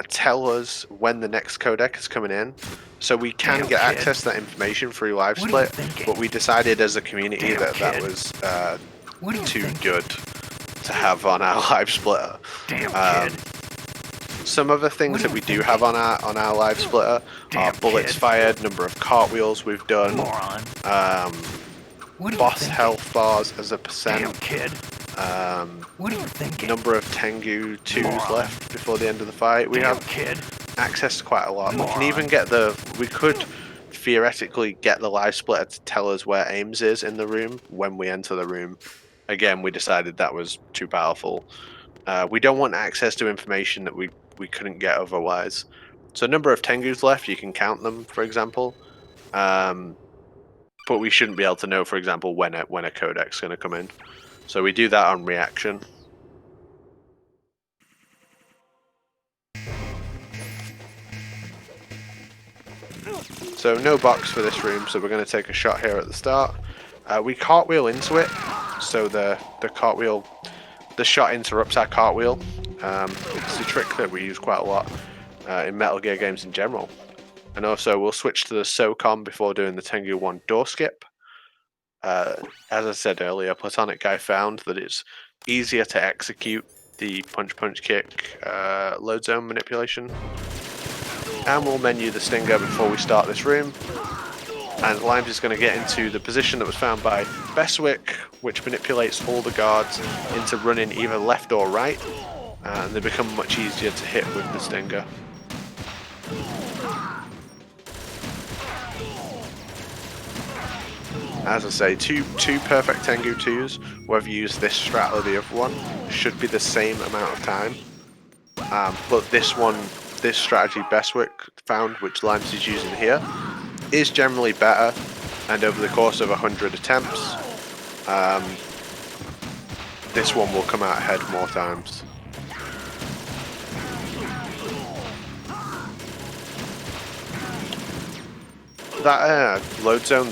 tell us when the next codec is coming in, so we can Damn, get kid. access to that information through live What are you split. thinking? But we decided as a community Damn, that that kid. was What are you too thinking? good to have on our live splitter. Damn, Um, kid. some other things What are that we you do have on our live splitter are Damn, bullets kid. fired, number of cartwheels we've done, Moron. What are you boss thinking? health bars as a Damn, percent, kid. What are you thinking? number of Tengu 2s Moron. left before the end of the fight. We Damn, have kid. access to quite a lot. We can even Moron. get we could theoretically get the live splitter to tell us where Ames is in the room when we enter the room. Again, we decided that was too powerful. We don't want access to information that we couldn't get otherwise. So number of Tengus left, you can count them, for example. But we shouldn't be able to know, for example, when a codec's going to come in. So we do that on reaction. So no box for this room, so we're going to take a shot here at the start. We cartwheel into it, so the cartwheel, the shot interrupts our cartwheel. It's a trick that we use quite a lot in Metal Gear games in general. And also we'll switch to the SOCOM before doing the Tengu 1 door skip. As I said earlier, Platonic Guy found that it's easier to execute the punch kick load zone manipulation. And we'll menu the Stinger before we start this room. And Limes is going to get into the position that was found by Beswick, which manipulates all the guards into running either left or right, and they become much easier to hit with the Stinger. As I say, two perfect Tengu 2s, whether you use this strat or the other one, should be the same amount of time. But this strategy Beswick found, which Limes is using here, is generally better, and over the course of 100 attempts, this one will come out ahead more times. That load zone,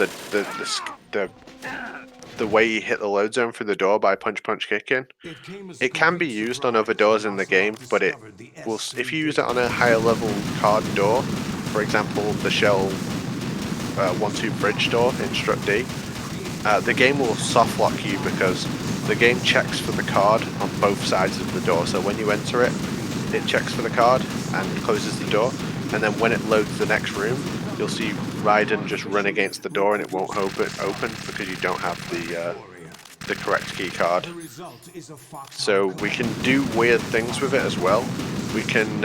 the way you hit the load zone through the door by punch kicking, it can be used on other doors in the game, but it will, if you use it on a higher level card door, for example the Shell 1-2 bridge door in Strut D, the game will soft lock you because the game checks for the card on both sides of the door. So when you enter it, it checks for the card and closes the door, and then when it loads the next room, you'll see Raiden just run against the door and it won't open because you don't have the correct key card. So we can do weird things with it as well. We can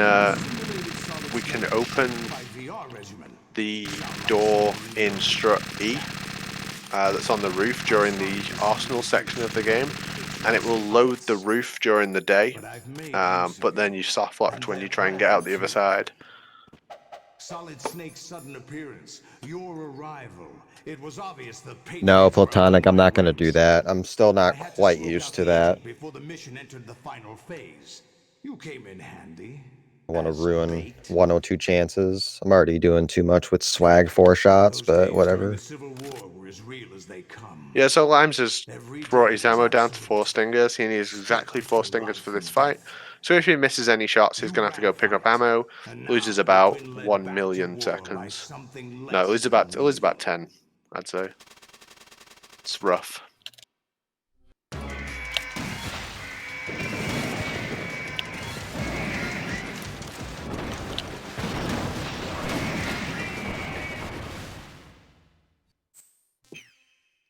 open the door in Strut E that's on the roof during the Arsenal section of the game, and it will load the roof during the day, but then you soft locked when you try and get out the other side. Solid Snake's sudden appearance, your arrival. It was obvious the No, Platonic, I'm not going to do that. I'm still not quite used to that. Before the mission entered the final phase. You came in handy. I want to ruin 102 chances. I'm already doing too much with swag 4 shots, but whatever. The Civil War were as real as they come. Yeah, so Limes has brought his ammo down to 4 stingers. He needs exactly 4 stingers for this fight. So if he misses any shots, he's going to have to go pick up ammo. Loses about 1 million seconds. No, it loses about 10, I'd say. It's rough.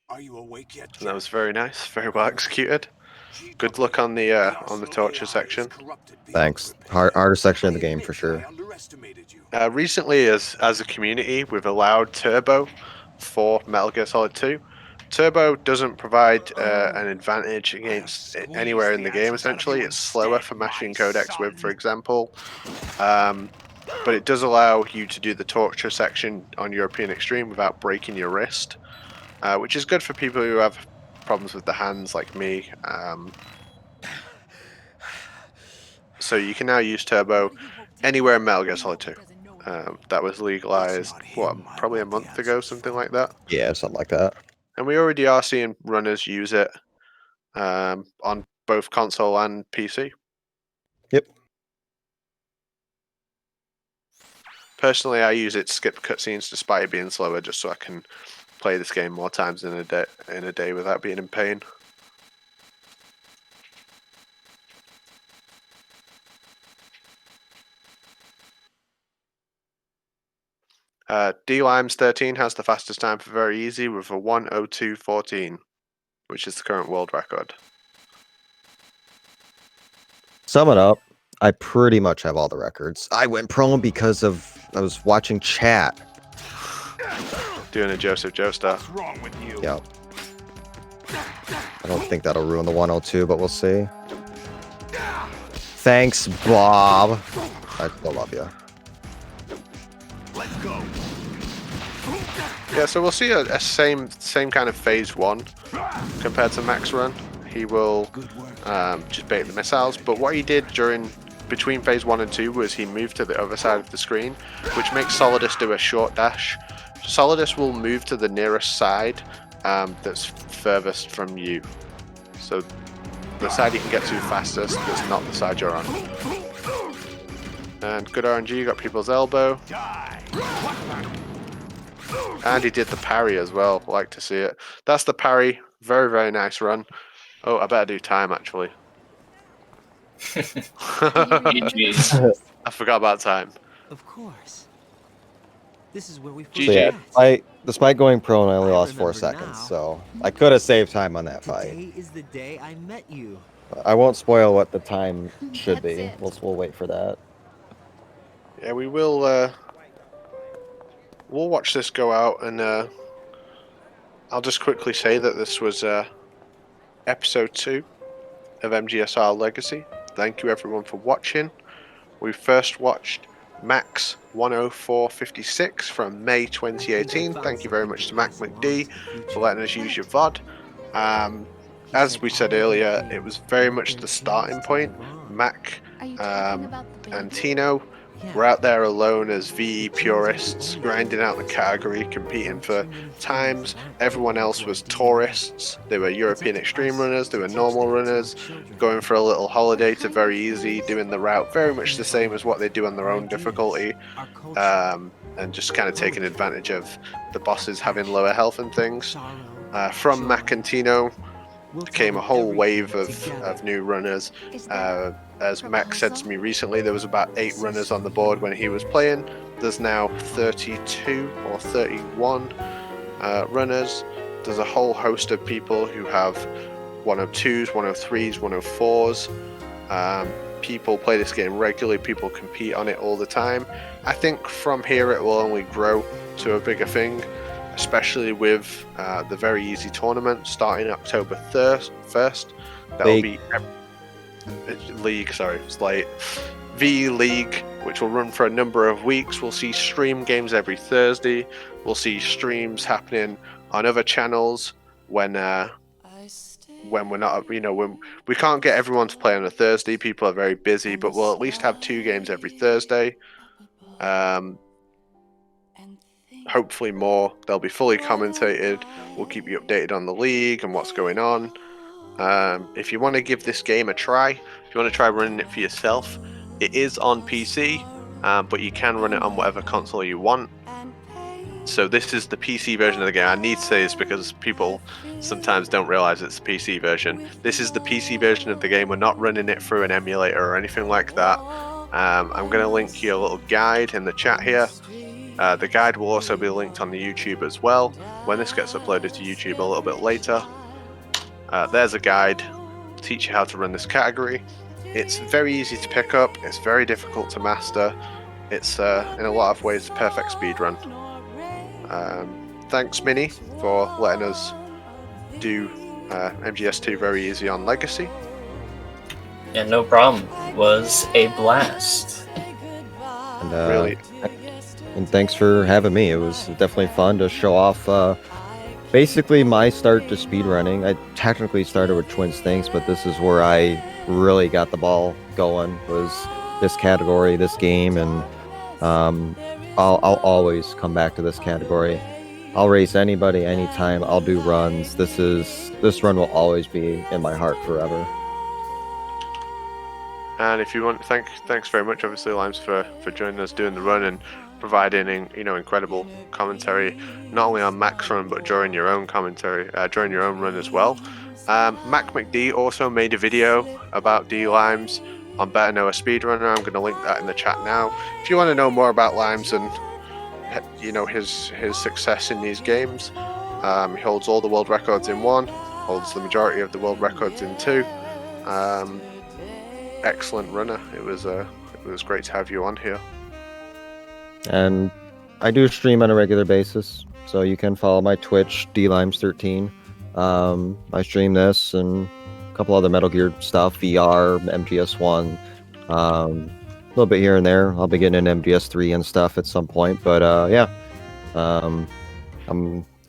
Are you awake yet? And that was very nice, very well executed. Good luck on the torture section. Thanks. Harder section of the game for sure. Recently, as a community, we've allowed Turbo for Metal Gear Solid 2. Turbo doesn't provide an advantage against anywhere in the game, essentially. It's slower for mashing codecs with, for example. But it does allow you to do the torture section on European Extreme without breaking your wrist, which is good for people who have problems with the hands like me. So you can now use turbo anywhere in Metal Gear Solid 2. That was legalized, probably a month ago, something like that. Yeah, something like that. And we already are seeing runners use it on both console and PC. Yep. Personally, I use it to skip cutscenes despite it being slower, just so I can play this game more times in a day without being in pain. D-Limes 13 has the fastest time for very easy with a 1:02:14, which is the current world record. Sum it up, I pretty much have all the records. I went prone because I was watching chat. Doing a Joseph Joestar. What's wrong with you? Yeah. I don't think that'll ruin the 102, but we'll see. Thanks, Bob. I still love you. Let's go. Yeah, so we'll see a same kind of phase 1 compared to Max Run. He will just bait the missiles, but what he did between phase 1 and 2 was he moved to the other side of the screen, which makes Solidus do a short dash. Solidus will move to the nearest side that's furthest from you. So the side you can get to fastest is not the side you're on. And good RNG, got people's elbow. And he did the parry as well, like to see it. That's the parry, very, very nice run. Oh, I better do time actually. GG's. I forgot about time. Of course. This is where we GG. So yeah, met. despite going prone, I only I lost 4 remember seconds, now. so I could have saved time on that fight. Today is the day I met you. I won't spoil what the time should That's be. it. We'll wait for that. Yeah, we will. We'll watch this go out, and I'll just quickly say that this was episode 2 of MGSR Legacy. Thank you everyone for watching. We first watched Max 10456 from May 2018. Thank you very much to Mac McD for letting us use your VOD. As we said earlier, it was very much the starting point. Mac Are you talking about the baby? and Tino were out there alone as VE purists, grinding out the category, competing for times. Everyone else was tourists. They were European extreme runners, they were normal runners, going for a little holiday to very easy, doing the route very much the same as what they do on their own difficulty, and just kind of taking advantage of the bosses having lower health and things. From Mac and Tino came a whole wave of new runners. As Max said to me recently, there was about 8 runners on the board when he was playing. There's now 32 or 31 runners. There's a whole host of people who have 102s, 103s, 104s. People play this game regularly, people compete on it all the time. I think from here it will only grow to a bigger thing, especially with the very easy tournament starting October 1st. That'll be League, sorry, it's late. V League, which will run for a number of weeks. We'll see stream games every Thursday. We'll see streams happening on other channels when we're not, when we can't get everyone to play on a Thursday. People are very busy, but we'll at least have 2 games every Thursday. Hopefully more. They'll be fully commentated. We'll keep you updated on the league and what's going on. If you want to give this game a try, if you want to try running it for yourself, it is on PC, but you can run it on whatever console you want. So this is the PC version of the game. I need to say this because people sometimes don't realize it's the PC version. This is the PC version of the game. We're not running it through an emulator or anything like that. I'm going to link you a little guide in the chat here. The guide will also be linked on the YouTube as well when this gets uploaded to YouTube a little bit later. There's a guide to teach you how to run this category. It's very easy to pick up, it's very difficult to master. It's in a lot of ways a perfect speedrun. Thanks Mini for letting us do MGS2 very easy on Legacy. Yeah, no problem. It was a blast. And, Really. And thanks for having me. It was definitely fun to show off basically my start to speedrunning. I technically started with Twin Stinks, but this is where I really got the ball going, was this category, this game, and I'll always come back to this category. I'll race anybody, anytime. I'll do runs. This run will always be in my heart forever. And if you want, thanks very much, obviously, Limes, for joining us doing the run and providing incredible commentary, not only on Mac's run but during your own commentary, during your own run as well. Mac McD also made a video about D Limes on Better Know a Speedrunner. I'm going to link that in the chat now. If you want to know more about Limes and his success in these games, he holds all the world records in 1, holds the majority of the world records in 2. Excellent runner. It was great to have you on here. And I do stream on a regular basis, so you can follow my Twitch, DLimes13. I stream this and a couple other Metal Gear stuff, VR, MGS1, a little bit here and there. I'll be getting an MGS3 and stuff at some point, but yeah, I'm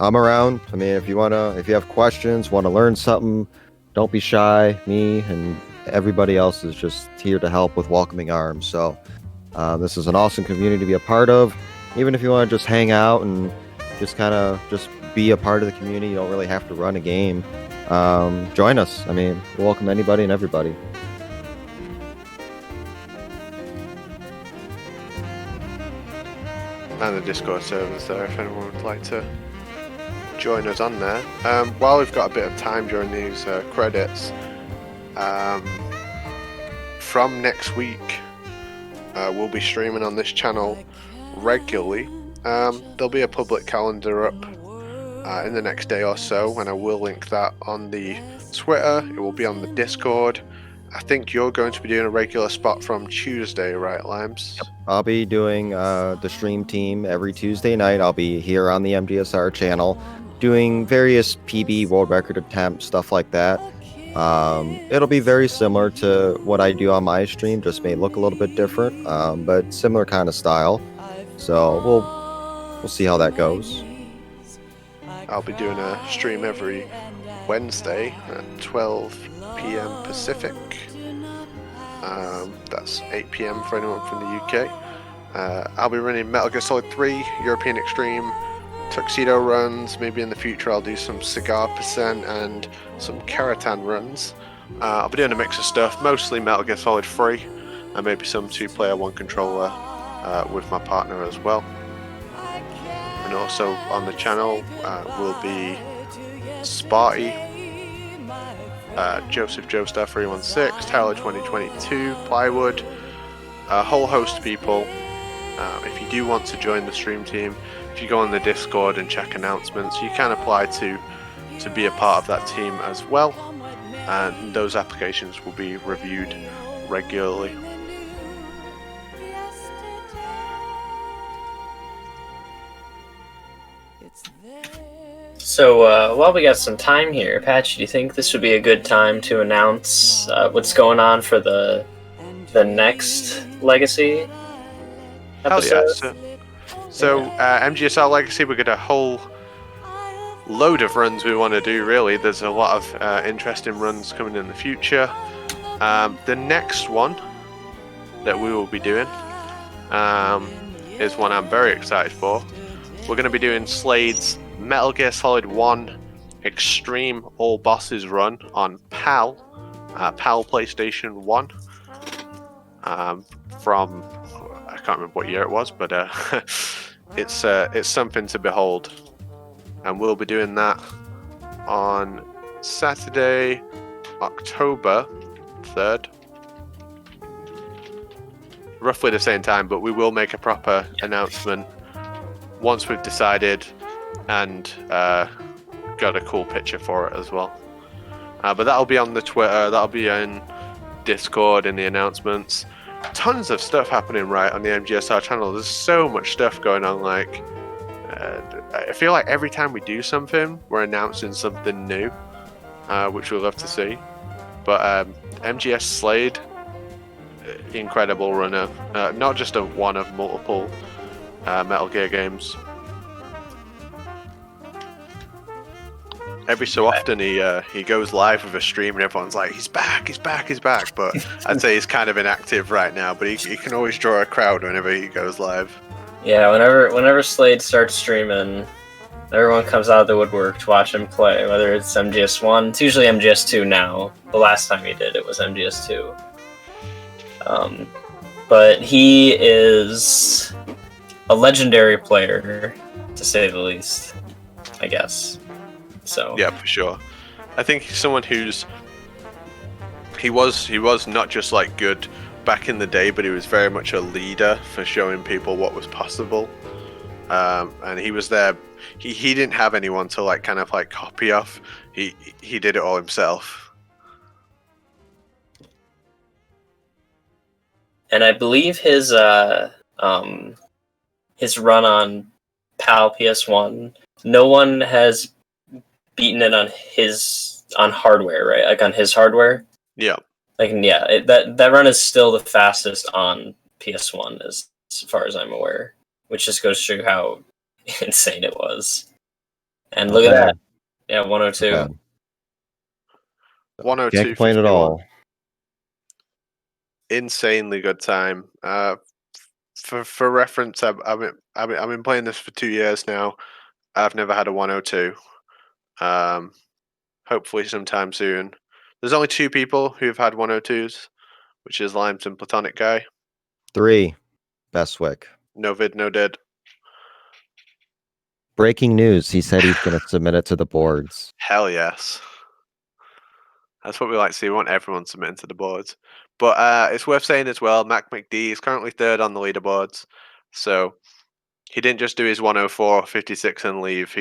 around. I mean, if you have questions, want to learn something, don't be shy. Me and everybody else is just here to help with welcoming arms. So this is an awesome community to be a part of. Even if you want to just hang out and just be a part of the community, you don't really have to run a game. Join us. I mean, we'll welcome anybody and everybody. And the Discord servers there, if anyone would like to join us on there. While we've got a bit of time during these credits, from next week, we'll be streaming on this channel regularly. There'll be a public calendar up in the next day or so, and I will link that on the Twitter. It will be on the Discord. I think you're going to be doing a regular spot from Tuesday, right, Limes? I'll be doing the stream team every Tuesday night. I'll be here on the MGSR channel doing various PB world record attempts, stuff like that. It'll be very similar to what I do on my stream, just may look a little bit different, but similar kind of style. So we'll see how that goes. I'll be doing a stream every Wednesday at 12 p.m. Pacific. That's 8 p.m. for anyone from the UK. I'll be running Metal Gear Solid 3, European Extreme, Tuxedo runs. Maybe in the future I'll do some Cigar Percent and some Keratan runs. I'll be doing a mix of stuff, mostly Metal Gear Solid 3, and maybe some 2-player 1 controller with my partner as well. And also on the channel will be Sparty, Joseph Joestar 316, Tyler 2022, Plywood, a whole host of people. If you do want to join the stream team, if you go on the Discord and check announcements, you can apply to be a part of that team as well, and those applications will be reviewed regularly. So while we got some time here, Patch, do you think this would be a good time to announce what's going on for the next Legacy episode? Yeah. So MGSR Legacy, we've got a whole load of runs we want to do, really. There's a lot of interesting runs coming in the future. The next one that we will be doing is one I'm very excited for. We're going to be doing Slade's Metal Gear Solid 1 Extreme All Bosses run on PAL PlayStation 1 from, I can't remember what year it was, but it's something to behold, and we'll be doing that on Saturday, October 3rd, roughly the same time, but we will make a proper announcement once we've decided and got a cool picture for it as well. But that'll be on the Twitter, that'll be in Discord, in the announcements. Tons of stuff happening right on the MGSR channel. There's so much stuff going on. Like, I feel like every time we do something, we're announcing something new, which we'll love to see. But MGS Slade, incredible runner. Not just one of multiple Metal Gear games. Every so often he goes live with a stream and everyone's like, he's back, he's back, he's back. But I'd say he's kind of inactive right now. But he can always draw a crowd whenever he goes live. Yeah, whenever Slade starts streaming, everyone comes out of the woodwork to watch him play. Whether it's MGS1, it's usually MGS2 now. The last time he did it was MGS2. But he is a legendary player, to say the least, I guess. So Yeah, for sure. I think he's someone he was not just like good back in the day, but he was very much a leader for showing people what was possible. And he was there. He didn't have anyone to like kind of like copy off. He did it all himself. And I believe his run on PAL PS1, no one has beaten it on hardware, right? Like on his hardware. Yeah. Like yeah, that run is still the fastest on PS1 as far as I'm aware, which just goes to show how insane it was. And look at that. Yeah, 102. Okay. 102. Can't complain at all. Insanely good time. For reference, I've been playing this for 2 years now. I've never had a 102. Hopefully sometime soon. There's only 2 people who've had 102s, which is Limes and Platonic Guy. 3. Bestwick. No vid, no dead. Breaking news. He said he's going to submit it to the boards. Hell yes. That's what we like to see. We want everyone submitting to the boards. But it's worth saying as well, Mac McD is currently 3rd on the leaderboards. So he didn't just do his 104, 56 and leave.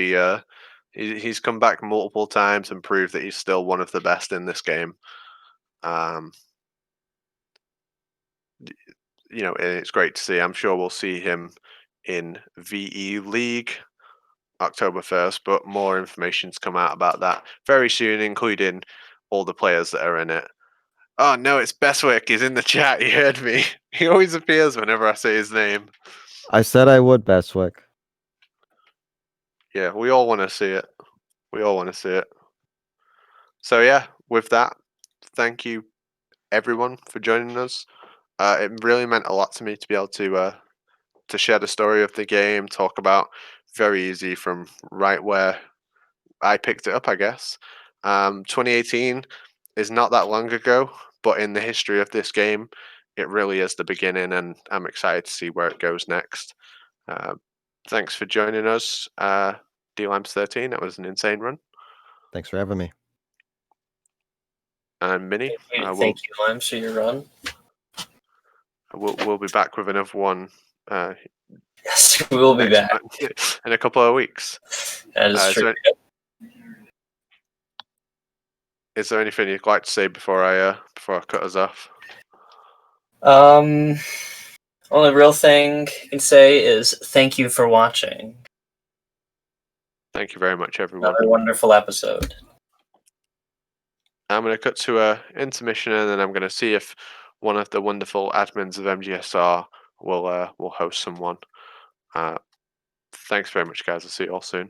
He's come back multiple times and proved that he's still one of the best in this game. You know, and it's great to see. I'm sure we'll see him in VE League October 1st, but more information's come out about that very soon, including all the players that are in it. Oh no, it's Bestwick. He's in the chat. He heard me. He always appears whenever I say his name. I said I would, Bestwick. Yeah, we all want to see it. We all want to see it. So yeah, with that, thank you everyone for joining us. It really meant a lot to me to be able to share the story of the game, talk about very easy from right where I picked it up, I guess. 2018 is not that long ago, but in the history of this game, it really is the beginning, and I'm excited to see where it goes next. Thanks for joining us, DLimes13. That was an insane run. Thanks for having me. And Minnie, Thank you, Limes, for your run. We'll be back with another one. Yes, we will be back in a couple of weeks. That is true. Is there anything you'd like to say before I cut us off? Only real thing I can say is thank you for watching. Thank you very much, everyone. Another wonderful episode. I'm going to cut to a intermission, and then I'm going to see if one of the wonderful admins of MGSR will host someone. Thanks very much, guys. I'll see you all soon.